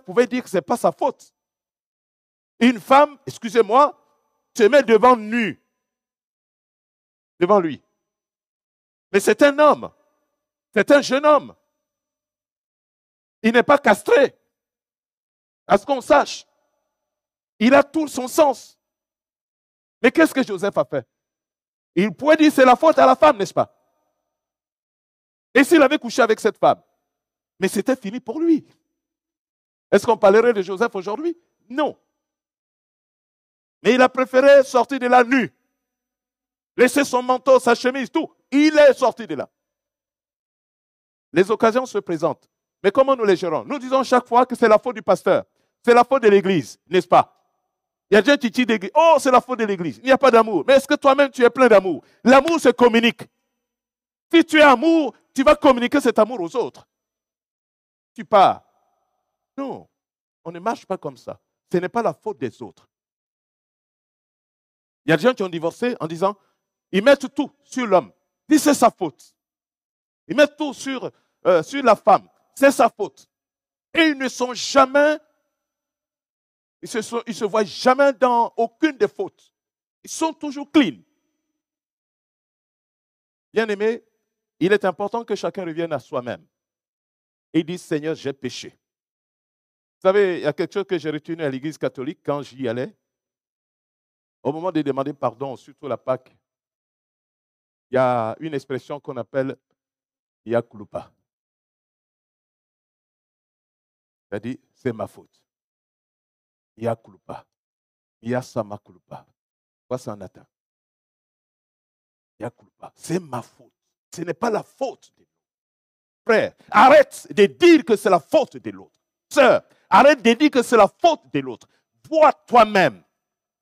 pouvait dire que ce n'est pas sa faute. Une femme, excusez-moi, se met devant nu. Devant lui. Mais c'est un homme. C'est un jeune homme. Il n'est pas castré. À ce qu'on sache. Il a tout son sens. Mais qu'est-ce que Joseph a fait? Il pourrait dire que c'est la faute à la femme, n'est-ce pas? Et s'il avait couché avec cette femme? Mais c'était fini pour lui. Est-ce qu'on parlerait de Joseph aujourd'hui? Non. Mais il a préféré sortir de là nu. Laisser son manteau, sa chemise, tout. Il est sorti de là. Les occasions se présentent. Mais comment nous les gérons? Nous disons chaque fois que c'est la faute du pasteur. C'est la faute de l'église, n'est-ce pas? Il y a des gens qui disent d'église. Oh, c'est la faute de l'église. Il n'y a pas d'amour. Mais est-ce que toi-même, tu es plein d'amour? L'amour se communique. Si tu es amour, tu vas communiquer cet amour aux autres. Tu pars. Non, on ne marche pas comme ça. Ce n'est pas la faute des autres. Il y a des gens qui ont divorcé en disant, ils mettent tout sur l'homme. Ils disent c'est sa faute. Ils mettent tout sur la femme. C'est sa faute. Et ils ne sont jamais, ils se voient jamais dans aucune des fautes. Ils sont toujours clean. Bien aimé, il est important que chacun revienne à soi-même. Et dise, Seigneur, j'ai péché. Vous savez, il y a quelque chose que j'ai retenu à l'église catholique quand j'y allais. Au moment de demander pardon, surtout la Pâque, il y a une expression qu'on appelle mea culpa. C'est-à-dire, c'est ma faute. Mea culpa. Mea sama culpa. Quoi ça en latin? Mea culpa. C'est ma faute. Ce n'est pas la faute de l'autre. Frère, arrête de dire que c'est la faute de l'autre. Sœur, arrête de dire que c'est la faute de l'autre. Vois toi-même,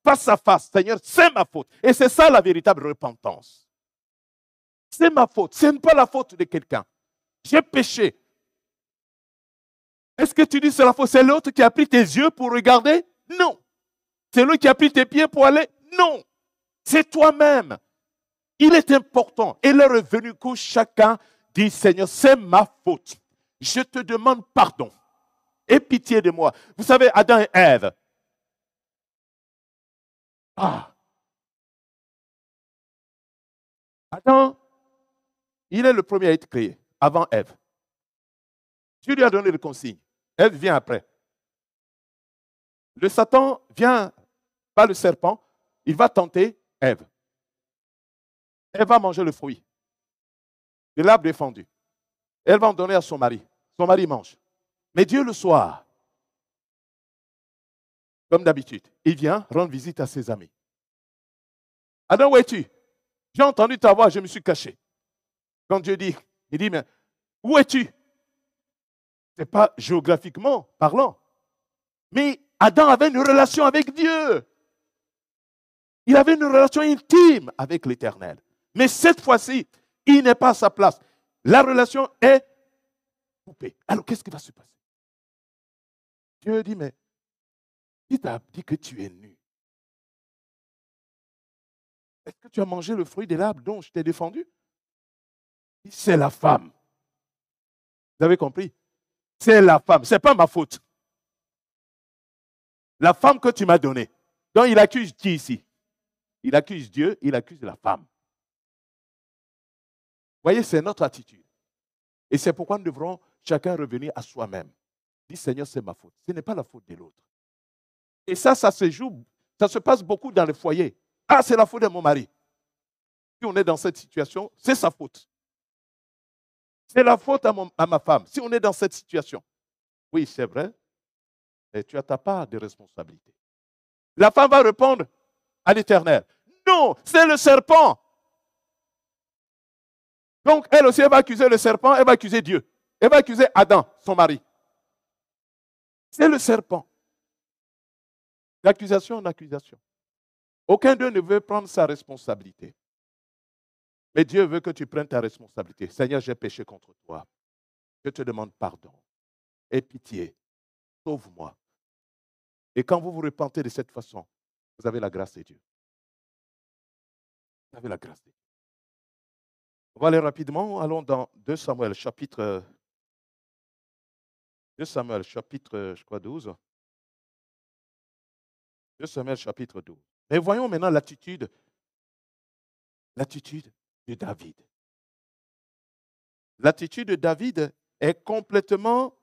face à face, Seigneur, c'est ma faute. Et c'est ça la véritable repentance. C'est ma faute. Ce n'est pas la faute de quelqu'un. J'ai péché. Est-ce que tu dis que c'est la faute? C'est l'autre qui a pris tes yeux pour regarder? Non. C'est lui qui a pris tes pieds pour aller? Non. C'est toi-même. Il est important. Et l'heure est venue que chacun dit, Seigneur, c'est ma faute. Je te demande pardon. aie pitié de moi. Vous savez, Adam et Ève. Adam, il est le premier à être créé, avant Ève. Dieu lui a donné les consignes. Ève vient après. Le Satan vient, pas le serpent, il va tenter Ève. Elle va manger le fruit de l'arbre défendu. Elle va en donner à son mari. Son mari mange. Mais Dieu, le soir, comme d'habitude, il vient rendre visite à ses amis. Adam, où es-tu? J'ai entendu ta voix, je me suis caché. Quand Dieu dit, il dit, mais où es-tu? Ce n'est pas géographiquement parlant. Mais Adam avait une relation avec Dieu. Il avait une relation intime avec l'Éternel. Mais cette fois-ci, il n'est pas à sa place. La relation est coupée. Alors, qu'est-ce qui va se passer? Dieu dit, mais qui t'a dit que tu es nu? Est-ce que tu as mangé le fruit de l'arbre dont je t'ai défendu? C'est la femme. Vous avez compris? C'est la femme. Ce n'est pas ma faute. La femme que tu m'as donnée. Donc, il accuse qui ici? Il accuse Dieu, il accuse la femme. Vous voyez, c'est notre attitude. Et c'est pourquoi nous devrons chacun revenir à soi-même. Dis, Seigneur, c'est ma faute. Ce n'est pas la faute de l'autre. Et ça se joue, ça se passe beaucoup dans le foyer. Ah, c'est la faute de mon mari. Si on est dans cette situation, c'est sa faute. C'est la faute à ma femme. Si on est dans cette situation, oui, c'est vrai, et tu as ta part de responsabilité. La femme va répondre à l'Éternel. Non, c'est le serpent. Donc, elle aussi, elle va accuser le serpent, elle va accuser Dieu. Elle va accuser Adam, son mari. C'est le serpent. D'accusation en accusation. Aucun d'eux ne veut prendre sa responsabilité. Mais Dieu veut que tu prennes ta responsabilité. Seigneur, j'ai péché contre toi. Je te demande pardon. Aie pitié. Sauve-moi. Et quand vous vous repentez de cette façon, vous avez la grâce de Dieu. Vous avez la grâce de Dieu. On va aller rapidement. Allons dans 2 Samuel, chapitre 12. 2 Samuel, chapitre 12. Mais voyons maintenant l'attitude de David. L'attitude de David est complètement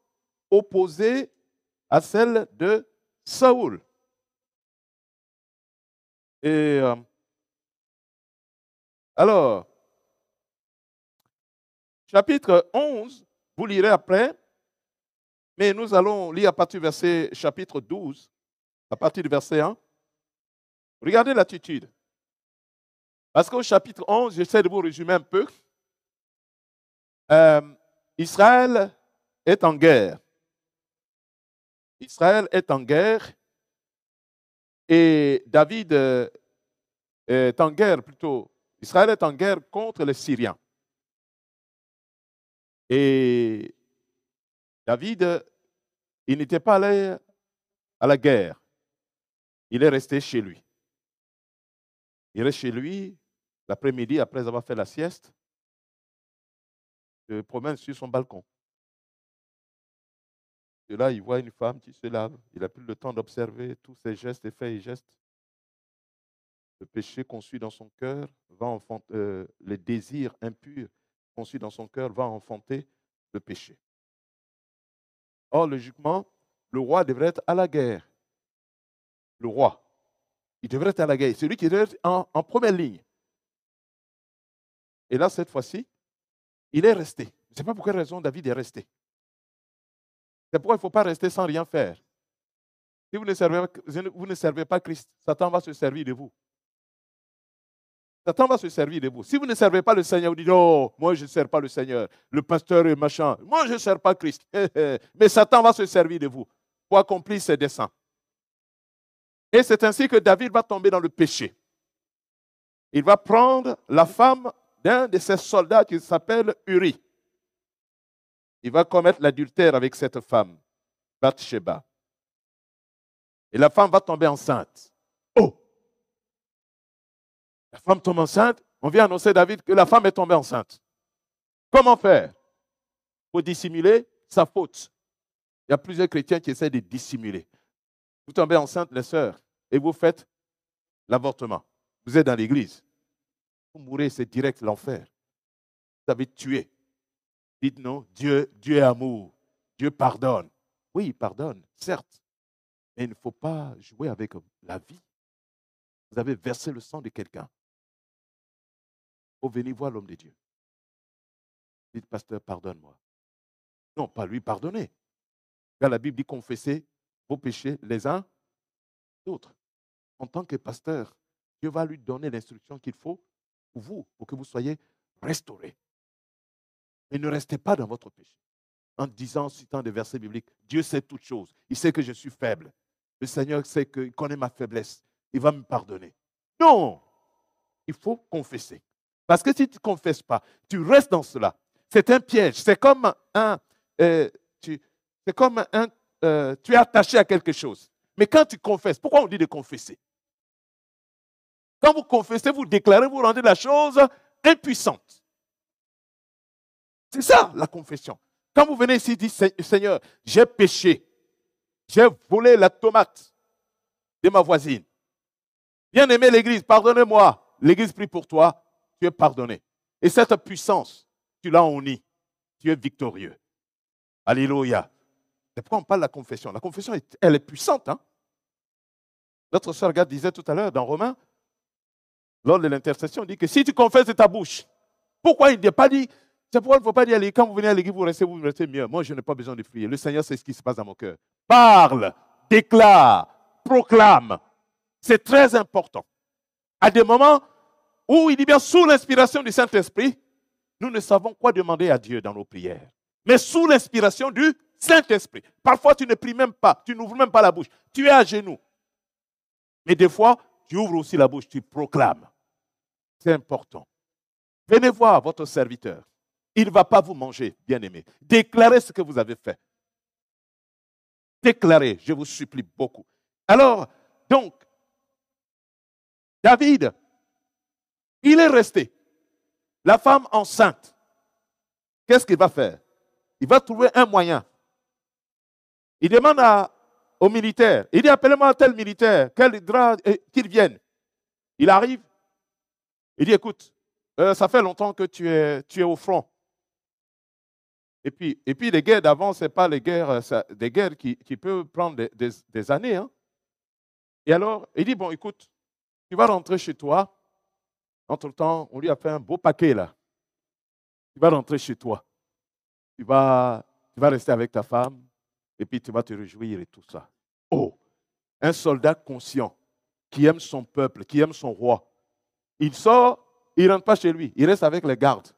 opposée à celle de Saoul. Et alors, chapitre 11, vous lirez après, mais nous allons lire à partir du verset chapitre 12, à partir du verset 1. Regardez l'attitude. Parce qu'au chapitre 11, j'essaie de vous résumer un peu. Israël est en guerre. Israël est en guerre et David est en guerre plutôt. Israël est en guerre contre les Syriens. Et David, il n'était pas allé à la guerre. Il est resté chez lui. Il reste chez lui l'après-midi, après avoir fait la sieste. Il se promène sur son balcon. Et là, il voit une femme qui se lave. Il n'a plus le temps d'observer tous ses gestes, faits et gestes. Le péché conçu dans son cœur va enfanter, le désir impur conçu dans son cœur va enfanter le péché. Or, logiquement, le roi devrait être à la guerre. Le roi, il devrait être à la guerre. C'est lui qui devrait être en première ligne. Et là, cette fois-ci, il est resté. Je ne sais pas pour quelle raison David est resté. C'est pourquoi il ne faut pas rester sans rien faire. Si vous ne servez pas Christ, Satan va se servir de vous. Satan va se servir de vous. Si vous ne servez pas le Seigneur, vous dites, oh, moi je ne sers pas le Seigneur, le pasteur est machin, moi je ne sers pas Christ. Mais Satan va se servir de vous pour accomplir ses desseins. Et c'est ainsi que David va tomber dans le péché. Il va prendre la femme d'un de ses soldats qui s'appelle Uri. Il va commettre l'adultère avec cette femme, Bathsheba. Et la femme va tomber enceinte. Oh! La femme tombe enceinte. On vient annoncer à David que la femme est tombée enceinte. Comment faire? Pour dissimuler sa faute. y a plusieurs chrétiens qui essaient de dissimuler. Vous tombez enceinte, les sœurs, et vous faites l'avortement. Vous êtes dans l'église. Vous mourrez, c'est direct l'enfer. Vous avez tué. Dites non, Dieu est amour. Dieu pardonne. Oui, il pardonne, certes. Mais il ne faut pas jouer avec la vie. Vous avez versé le sang de quelqu'un. Il faut venir voir l'homme de Dieu. Dites, pasteur, pardonne-moi. Non, pas lui pardonner. Car la Bible dit confessez vos péchés les uns d'autres. En tant que pasteur, Dieu va lui donner l'instruction qu'il faut pour vous, pour que vous soyez restaurés. Mais ne restez pas dans votre péché. En disant, citant des versets bibliques, Dieu sait toutes choses. Il sait que je suis faible. Le Seigneur sait qu'il connaît ma faiblesse. Il va me pardonner. Non! Il faut confesser. Parce que si tu ne confesses pas, tu restes dans cela. C'est un piège. C'est comme tu es attaché à quelque chose. Mais quand tu confesses, pourquoi on dit de confesser? Quand vous confessez, vous déclarez, vous rendez la chose impuissante. C'est ça la confession. Quand vous venez ici, dites, Seigneur, j'ai péché. J'ai volé la tomate de ma voisine. Bien-aimé l'église, pardonnez-moi. L'église prie pour toi, tu es pardonné. Et cette puissance, tu l'as en ni. Tu es victorieux. Alléluia. C'est pourquoi on parle de la confession. La confession, elle est puissante. Hein? Notre sœur Gad disait tout à l'heure dans Romains, lors de l'intercession, on dit que si tu confesses de ta bouche, pourquoi il n'a pas dit, c'est pourquoi il ne faut pas dire, quand vous venez à l'église, vous restez mieux. Moi, je n'ai pas besoin de prier. Le Seigneur sait ce qui se passe dans mon cœur. Parle, déclare, proclame. C'est très important. À des moments où il dit bien, sous l'inspiration du Saint-Esprit, nous ne savons quoi demander à Dieu dans nos prières. Mais sous l'inspiration du Saint-Esprit. Parfois, tu ne pries même pas, tu n'ouvres même pas la bouche. Tu es à genoux. Mais des fois, tu ouvres aussi la bouche, tu proclames. C'est important. Venez voir votre serviteur. Il ne va pas vous manger, bien-aimé. Déclarez ce que vous avez fait. Déclarez, je vous supplie beaucoup. Alors, donc, David, il est resté. La femme enceinte, qu'est-ce qu'il va faire? Il va trouver un moyen. Il demande au militaire. Il dit, appelez-moi tel militaire, qu'il vienne. Il arrive. Il dit, écoute, ça fait longtemps que tu es au front. Et puis les guerres d'avant, ce n'est pas des guerres qui peuvent prendre des années. Hein. Et alors, il dit, bon, écoute, tu vas rentrer chez toi. Entre-temps, on lui a fait un beau paquet là. Tu vas rentrer chez toi. Tu vas rester avec ta femme. Et puis tu vas te réjouir et tout ça. Oh, un soldat conscient qui aime son peuple, qui aime son roi. Il sort, il ne rentre pas chez lui. Il reste avec les gardes.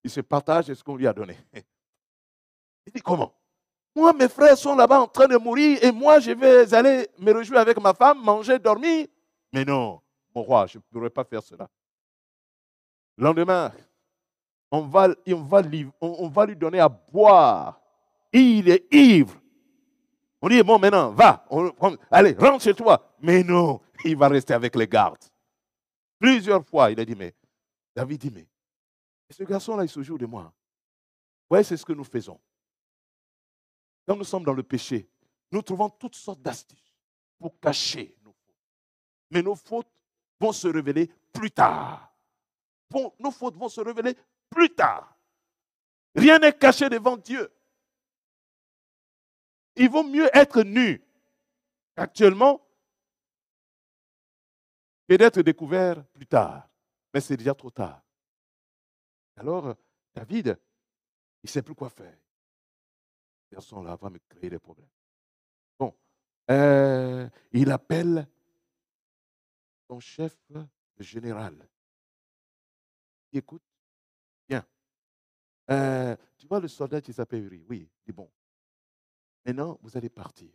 Il se partage ce qu'on lui a donné. Il dit comment? Moi, mes frères sont là-bas en train de mourir et moi, je vais aller me réjouir avec ma femme, manger, dormir. Mais non, mon roi, je ne pourrais pas faire cela. Le lendemain, on va lui donner à boire. Il est ivre. On dit, bon, maintenant, va, allez, rentre chez toi. Mais non, il va rester avec les gardes. Plusieurs fois, il a dit, mais David dit, mais ce garçon-là, il se joue de moi. Oui, c'est ce que nous faisons. Quand nous sommes dans le péché, nous trouvons toutes sortes d'astuces pour cacher nos fautes. Mais nos fautes vont se révéler plus tard. Nos fautes vont se révéler plus tard. Rien n'est caché devant Dieu. Il vaut mieux être nu actuellement que d'être découvert plus tard. Mais c'est déjà trop tard. Alors, David, il ne sait plus quoi faire. Ce garçon-là va me créer des problèmes. Bon, il appelle son chef général. Il écoute, bien. Tu vois le soldat qui s'appelle Uri? Oui, il dit bon. Maintenant, vous allez partir.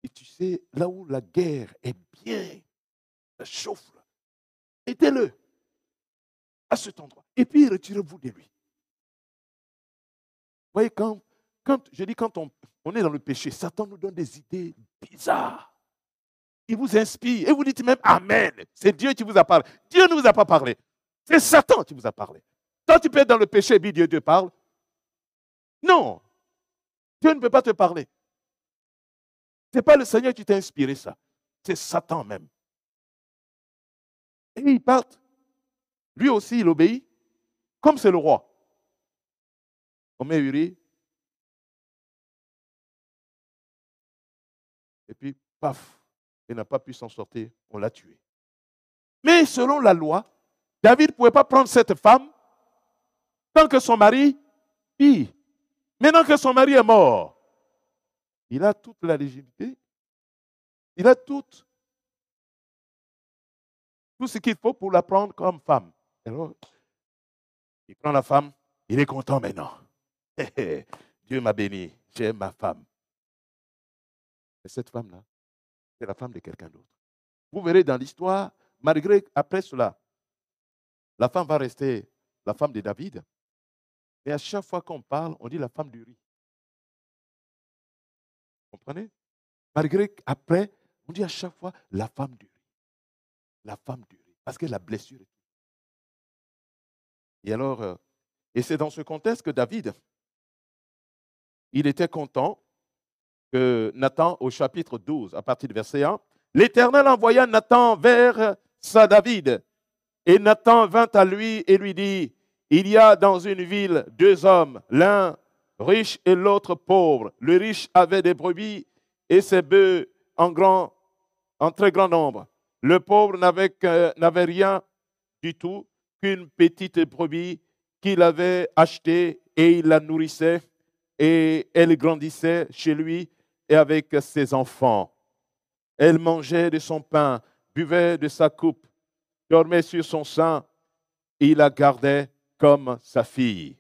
Et tu sais, là où la guerre est bien, ça chauffe là. Aidez-le à cet endroit. Et puis, retirez-vous de lui. Vous voyez, quand on est dans le péché, Satan nous donne des idées bizarres. Il vous inspire. Et vous dites même Amen. C'est Dieu qui vous a parlé. Dieu ne vous a pas parlé. C'est Satan qui vous a parlé. Quand tu peux être dans le péché et puis Dieu te parle. Non. Dieu ne peut pas te parler. Ce n'est pas le Seigneur qui t'a inspiré ça. C'est Satan même. Et ils partent. Lui aussi, il obéit. Comme c'est le roi. On met Uri. Et puis, paf, il n'a pas pu s'en sortir. On l'a tué. Mais selon la loi, David ne pouvait pas prendre cette femme tant que son mari vit. Maintenant que son mari est mort, il a toute la légitimité. Il a tout ce qu'il faut pour la prendre comme femme. Alors, il prend la femme, il est content maintenant. Dieu m'a béni, j'ai ma femme. Et cette femme-là, c'est la femme de quelqu'un d'autre. Vous verrez dans l'histoire, malgré après cela, la femme va rester la femme de David. Et à chaque fois qu'on parle, on dit la femme d'Uri. Vous comprenez? Malgré qu'après, on dit à chaque fois la femme d'Uri. La femme d'Uri. Parce que la blessure est. Et alors, et c'est dans ce contexte que David, il était content que Nathan, au chapitre 12, à partir du verset 1, l'Éternel envoya Nathan vers sa David. Et Nathan vint à lui et lui dit, il y a dans une ville 2 hommes, l'un riche et l'autre pauvre. Le riche avait des brebis et ses bœufs en très grand nombre. Le pauvre n'avait rien du tout qu'une petite brebis qu'il avait achetée et il la nourrissait et elle grandissait chez lui et avec ses enfants. Elle mangeait de son pain, buvait de sa coupe, dormait sur son sein et il la gardait comme sa fille.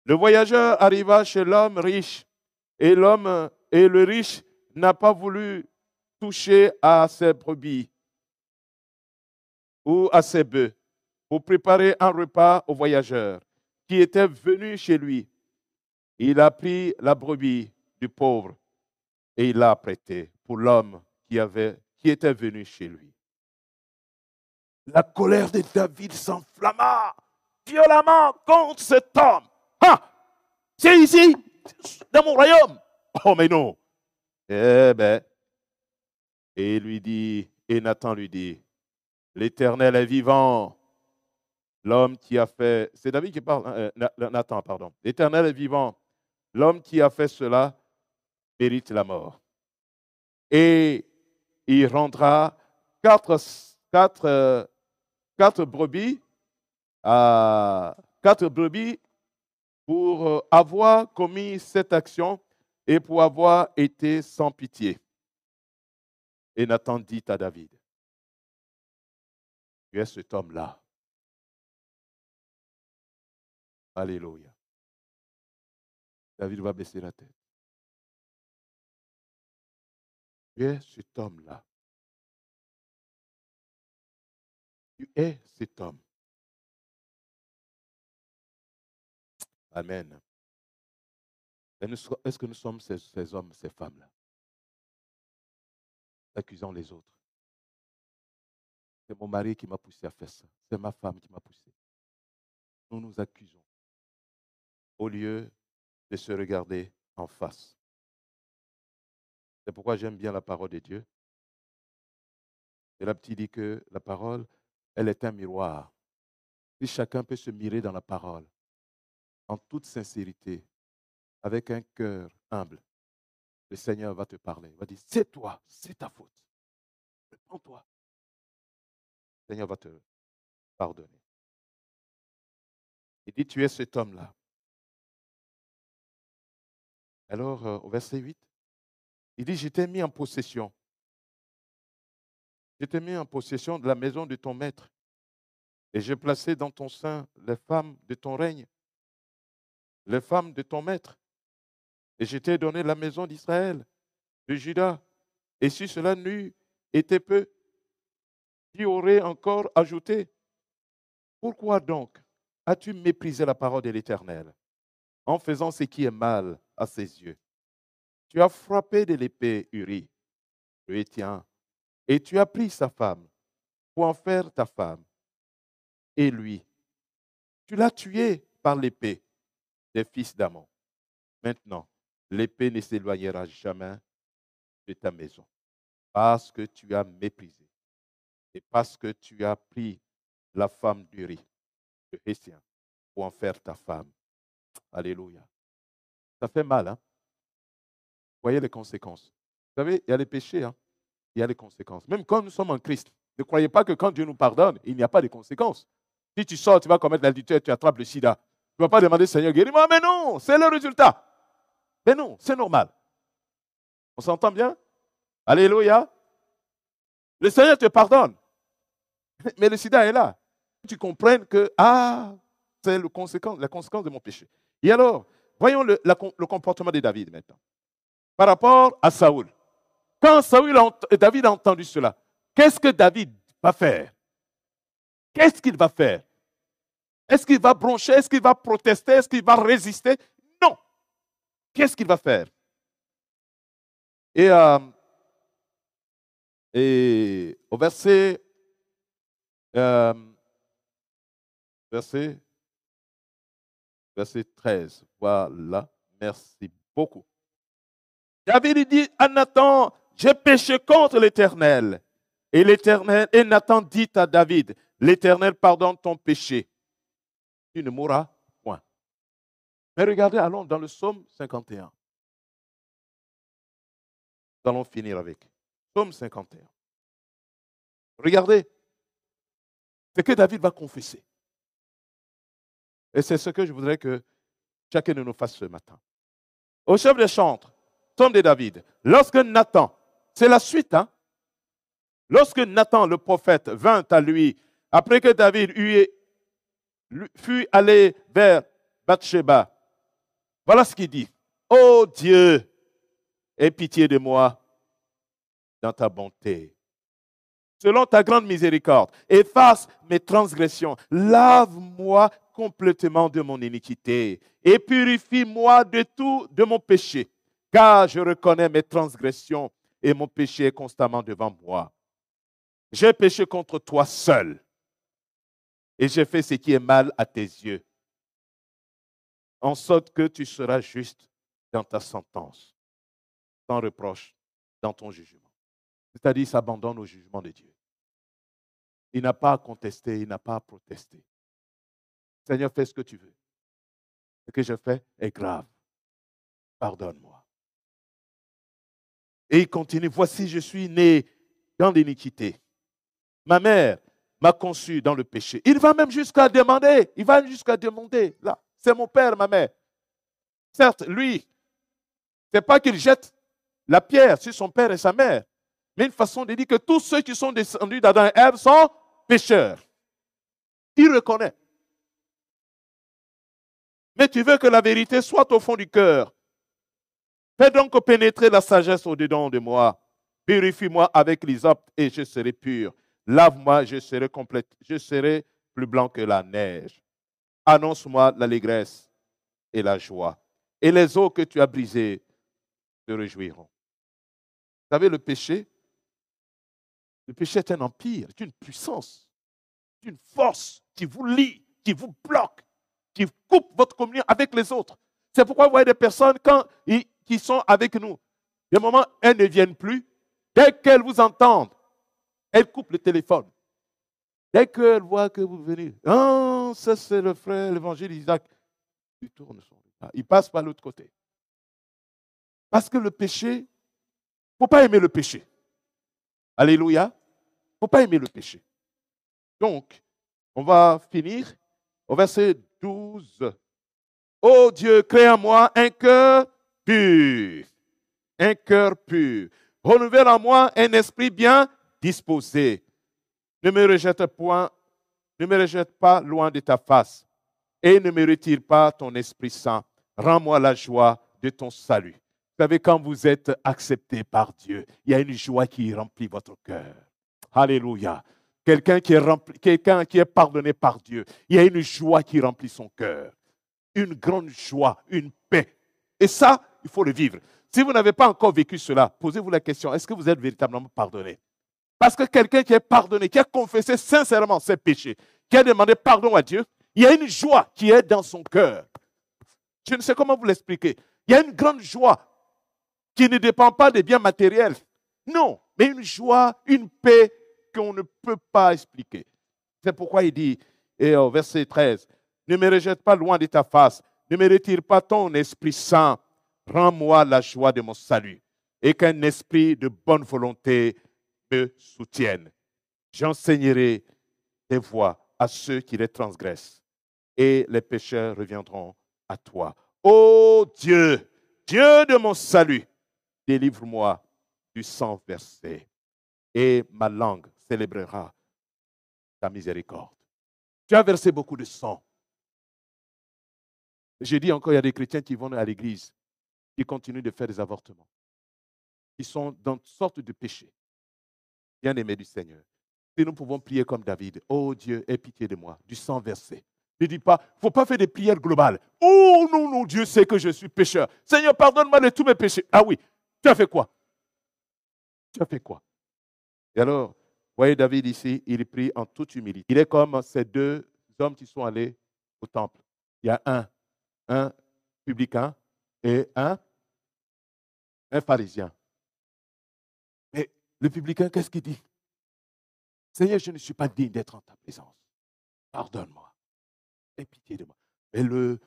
Le voyageur arriva chez l'homme riche et le riche n'a pas voulu toucher à ses brebis ou à ses bœufs pour préparer un repas au voyageur qui était venu chez lui. Il a pris la brebis du pauvre et il l'a prêtée pour l'homme qui était venu chez lui. La colère de David s'enflamma violemment contre cet homme. Ah, c'est ici, dans mon royaume. Oh, mais non. Eh bien, et Nathan lui dit, l'Éternel est vivant. L'homme qui a fait, c'est David qui parle, Nathan, pardon. L'Éternel est vivant. L'homme qui a fait cela mérite la mort. Et il rendra quatre brebis pour avoir commis cette action et pour avoir été sans pitié. Et Nathan dit à David, tu es cet homme-là. Alléluia. David va baisser la tête. Tu es cet homme-là. Tu es cet homme. Amen. Est-ce que nous sommes ces hommes, ces femmes-là? Accusant les autres. C'est mon mari qui m'a poussé à faire ça. C'est ma femme qui m'a poussé. Nous nous accusons au lieu de se regarder en face. C'est pourquoi j'aime bien la parole de Dieu. Et la petite dit que la parole, elle est un miroir. Si chacun peut se mirer dans la parole, en toute sincérité, avec un cœur humble, le Seigneur va te parler. Il va dire, c'est toi, c'est ta faute. Prends-toi. Le Seigneur va te pardonner. Il dit, tu es cet homme-là. Alors, au verset 8, il dit, je t'ai mis en possession. Je t'ai mis en possession de la maison de ton maître. Et j'ai placé dans ton sein les femmes de ton règne, les femmes de ton maître. Et je t'ai donné la maison d'Israël, de Juda. Et si cela n'eût été peu, tu aurais encore ajouté. Pourquoi donc as-tu méprisé la parole de l'Éternel en faisant ce qui est mal à ses yeux? Tu as frappé de l'épée Uri, le Héthien, et tu as pris sa femme pour en faire ta femme. Et lui, tu l'as tué par l'épée des fils d'Amon. Maintenant, l'épée ne s'éloignera jamais de ta maison. Parce que tu as méprisé et parce que tu as pris la femme d'Uri, de Hétien, pour en faire ta femme. Alléluia. Ça fait mal, hein? Voyez les conséquences. Vous savez, il y a les péchés, hein? Il y a les conséquences. Même quand nous sommes en Christ, ne croyez pas que quand Dieu nous pardonne, il n'y a pas de conséquences. Si tu sors, tu vas commettre l'adultère, tu attrapes le sida. Tu ne vas pas demander, Seigneur, guéris-moi. Mais non, c'est le résultat. Mais non, c'est normal. On s'entend bien? Alléluia. Le Seigneur te pardonne. Mais le sida est là. Tu comprennes que, c'est la conséquence de mon péché. Et alors, voyons le comportement de David maintenant. Par rapport à Saoul. Quand David a entendu cela, qu'est-ce que David va faire? Qu'est-ce qu'il va faire? Est-ce qu'il va broncher? Est-ce qu'il va protester? Est-ce qu'il va résister? Non. Qu'est-ce qu'il va faire? Et au verset 13, voilà, merci beaucoup. David dit à Nathan, j'ai péché contre l'Éternel. Et Nathan dit à David, l'Éternel pardonne ton péché. Tu ne mourras point. Mais regardez, allons dans le psaume 51. Nous allons finir avec. Psaume 51. Regardez ce que David va confesser. Et c'est ce que je voudrais que chacun de nous fasse ce matin. Au chef des chantres, psaume de David, lorsque Nathan, c'est la suite, hein? Lorsque Nathan, le prophète, vint à lui, après que David fut allé vers Bathsheba, voilà ce qu'il dit. Ô Dieu, aie pitié de moi dans ta bonté. Selon ta grande miséricorde, efface mes transgressions, lave-moi complètement de mon iniquité et purifie-moi de tout de mon péché, car je reconnais mes transgressions et mon péché est constamment devant moi. J'ai péché contre toi seul et j'ai fait ce qui est mal à tes yeux, en sorte que tu seras juste dans ta sentence, sans reproche dans ton jugement. C'est-à-dire, il s'abandonne au jugement de Dieu. Il n'a pas à contester, il n'a pas à protester. Seigneur, fais ce que tu veux. Ce que je fais est grave. Pardonne-moi. Et il continue, voici, je suis né dans l'iniquité. Ma mère m'a conçu dans le péché. Il va même jusqu'à demander, là, c'est mon père, ma mère. Certes, lui, ce n'est pas qu'il jette la pierre sur son père et sa mère, mais une façon de dire que tous ceux qui sont descendus d'Adam et Ève sont pécheurs. Il reconnaît. Mais tu veux que la vérité soit au fond du cœur. Fais donc pénétrer la sagesse au-dedans de moi. Purifie-moi avec l'hysope et je serai pur. Lave-moi, je serai complète. Je serai plus blanc que la neige. Annonce-moi l'allégresse et la joie. Et les eaux que tu as brisées se réjouiront. Vous savez, le péché est un empire, c'est une puissance, c'est une force qui vous lie, qui vous bloque, qui coupe votre communion avec les autres. C'est pourquoi vous voyez des personnes qui sont avec nous. Il y a un moment, elles ne viennent plus. Dès qu'elles vous entendent, elles coupent le téléphone. Dès qu'elles voient que vous venez, ça c'est le frère, l'évangile Isaac. Il tourne son regard. Il passe par l'autre côté. Parce que le péché, il ne faut pas aimer le péché. Alléluia. Il ne faut pas aimer le péché. Donc, on va finir au verset 12. Ô Dieu, crée en moi un cœur pur. Un cœur pur. Renouvelle en moi un esprit bien disposé. Ne me rejette pas loin de ta face et ne me retire pas ton Esprit Saint. Rends-moi la joie de ton salut. Vous savez, quand vous êtes accepté par Dieu, il y a une joie qui remplit votre cœur. Alléluia. Quelqu'un qui est pardonné par Dieu, il y a une joie qui remplit son cœur. Une grande joie, une paix. Et ça, il faut le vivre. Si vous n'avez pas encore vécu cela, posez-vous la question, est-ce que vous êtes véritablement pardonné? Parce que quelqu'un qui est pardonné, qui a confessé sincèrement ses péchés, qui a demandé pardon à Dieu, il y a une joie qui est dans son cœur. Je ne sais comment vous l'expliquer. Il y a une grande joie qui ne dépend pas des biens matériels. Non, mais une joie, une paix qu'on ne peut pas expliquer. C'est pourquoi il dit, et au verset 13, « Ne me rejette pas loin de ta face, ne me retire pas ton Esprit Saint, rends-moi la joie de mon salut, et qu'un esprit de bonne volonté me soutienne. J'enseignerai tes voies à ceux qui les transgressent, et les pécheurs reviendront à toi. Ô Dieu, Dieu de mon salut, délivre-moi du sang versé, et ma langue célébrera ta miséricorde. » Tu as versé beaucoup de sang. Je dis encore, il y a des chrétiens qui vont à l'église, qui continuent de faire des avortements, qui sont dans toutes sortes de péchés. Bien-aimés du Seigneur, si nous pouvons prier comme David, « Oh Dieu, aie pitié de moi, du sang versé. » Ne dis pas, il ne faut pas faire des prières globales. « Oh non, non, Dieu sait que je suis pécheur. Seigneur, pardonne-moi de tous mes péchés. » Ah oui, tu as fait quoi? Tu as fait quoi? Et alors, voyez David ici, il prie en toute humilité. Il est comme ces deux hommes qui sont allés au temple. Il y a un publicain et un pharisien. Mais le publicain, qu'est-ce qu'il dit? Seigneur, je ne suis pas digne d'être en ta présence. Pardonne-moi. Aie pitié de moi. Mais le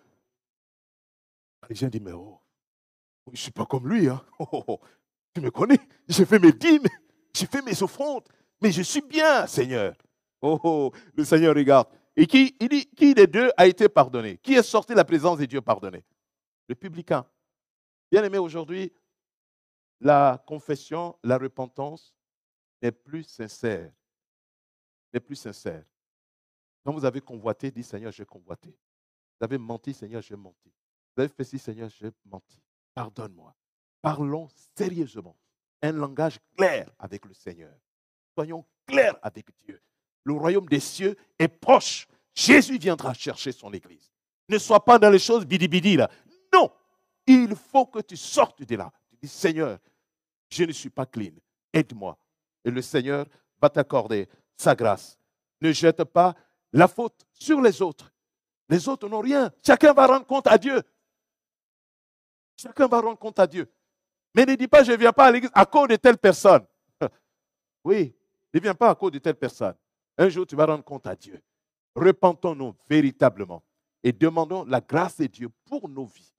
pharisien dit, mais oh, je ne suis pas comme lui. Hein. Oh, tu me connais. J'ai fait mes dîmes, j'ai fait mes offrandes, mais je suis bien, Seigneur. Oh, le Seigneur regarde. Et il dit, qui des deux a été pardonné? Qui est sorti de la présence de Dieu pardonné? Le publicain. Bien aimé, aujourd'hui, la confession, la repentance n'est plus sincère. N'est plus sincère. Quand vous avez convoité, dites Seigneur, j'ai convoité. Vous avez menti, Seigneur, j'ai menti. Vous avez fait ci, Seigneur, j'ai menti. Pardonne-moi. Parlons sérieusement. Un langage clair avec le Seigneur. Soyons clairs avec Dieu. Le royaume des cieux est proche. Jésus viendra chercher son église. Ne sois pas dans les choses bidi-bidi là. Non. Il faut que tu sortes de là. Tu dis, Seigneur, je ne suis pas clean. Aide-moi. Et le Seigneur va t'accorder sa grâce. Ne jette pas la faute sur les autres. Les autres n'ont rien. Chacun va rendre compte à Dieu. Chacun va rendre compte à Dieu. Mais ne dis pas, je ne viens pas à l'église à cause de telle personne. Oui, ne viens pas à cause de telle personne. Un jour, tu vas rendre compte à Dieu. Repentons-nous véritablement et demandons la grâce de Dieu pour nos vies.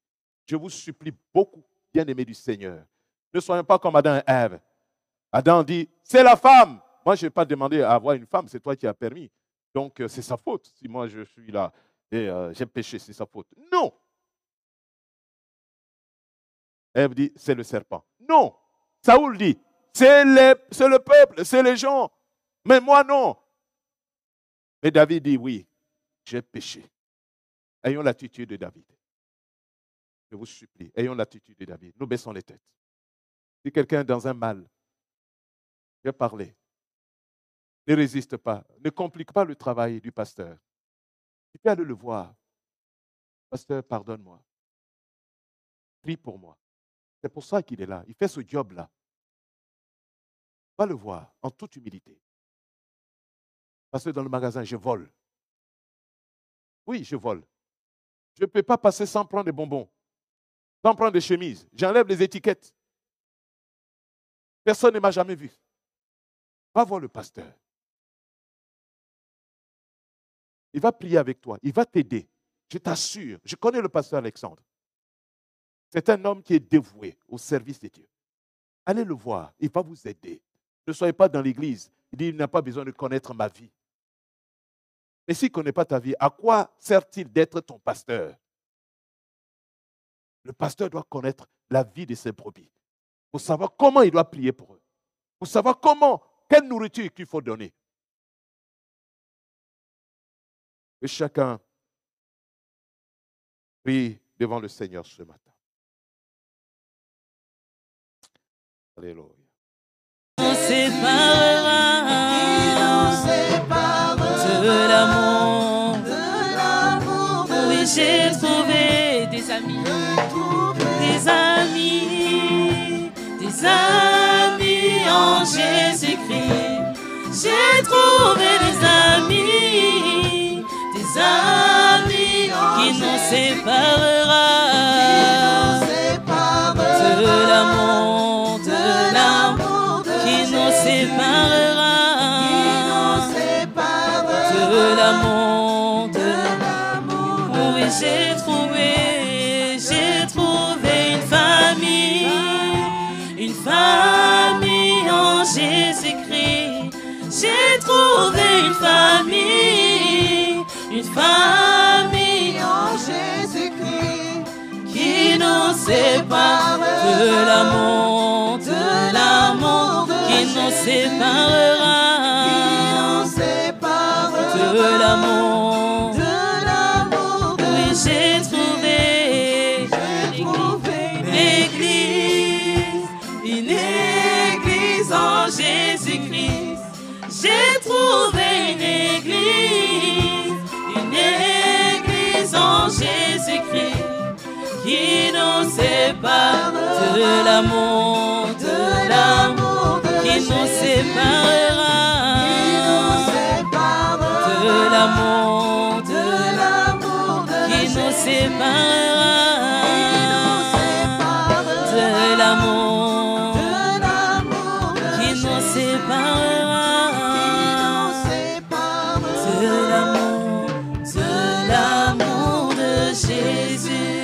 Je vous supplie beaucoup, bien-aimés du Seigneur. Ne soyons pas comme Adam et Ève. Adam dit, c'est la femme. Moi, je n'ai pas demandé à avoir une femme, c'est toi qui as permis. Donc, c'est sa faute. Si moi, je suis là et j'ai péché, c'est sa faute. Non. Ève dit, c'est le serpent. Non. Saoul dit, c'est le peuple, c'est les gens. Mais moi, non. Mais David dit, oui, j'ai péché. Ayons l'attitude de David. Je vous supplie, ayons l'attitude de David. Nous baissons les têtes. Si quelqu'un est dans un mal, j'ai parlé. Ne résiste pas. Ne complique pas le travail du pasteur. Tu peux aller le voir. Pasteur, pardonne-moi. Prie pour moi. C'est pour ça qu'il est là. Il fait ce job-là. Va le voir en toute humilité. Parce que dans le magasin, je vole. Oui, je vole. Je ne peux pas passer sans prendre des bonbons, sans prendre des chemises. J'enlève les étiquettes. Personne ne m'a jamais vu. Va voir le pasteur. Il va prier avec toi. Il va t'aider. Je t'assure. Je connais le pasteur Alexandre. C'est un homme qui est dévoué au service de Dieu. Allez le voir. Il va vous aider. Ne soyez pas dans l'église. Il dit, il n'a pas besoin de connaître ma vie. Mais s'il ne connaît pas ta vie, à quoi sert-il d'être ton pasteur? Le pasteur doit connaître la vie de ses brebis. Pour savoir comment il doit prier pour eux. Pour savoir quelle nourriture qu'il faut donner. Et chacun prie devant le Seigneur ce matin. Alléluia. On séparera de l'amour. Oui, j'ai trouvé des amis. Des amis en Jésus-Christ. J'ai trouvé des amis qui nous séparera séparera de l'amour, de l'amour. Oui, j'ai trouvé une famille en Jésus-Christ. J'ai trouvé une famille en Jésus-Christ qui nous sépare de l'amour, qui nous séparera de l'amour. Oui, j'ai trouvé une église en Jésus-Christ. J'ai trouvé une église en Jésus-Christ qui nous sépare de l'amour, qui nous sépare.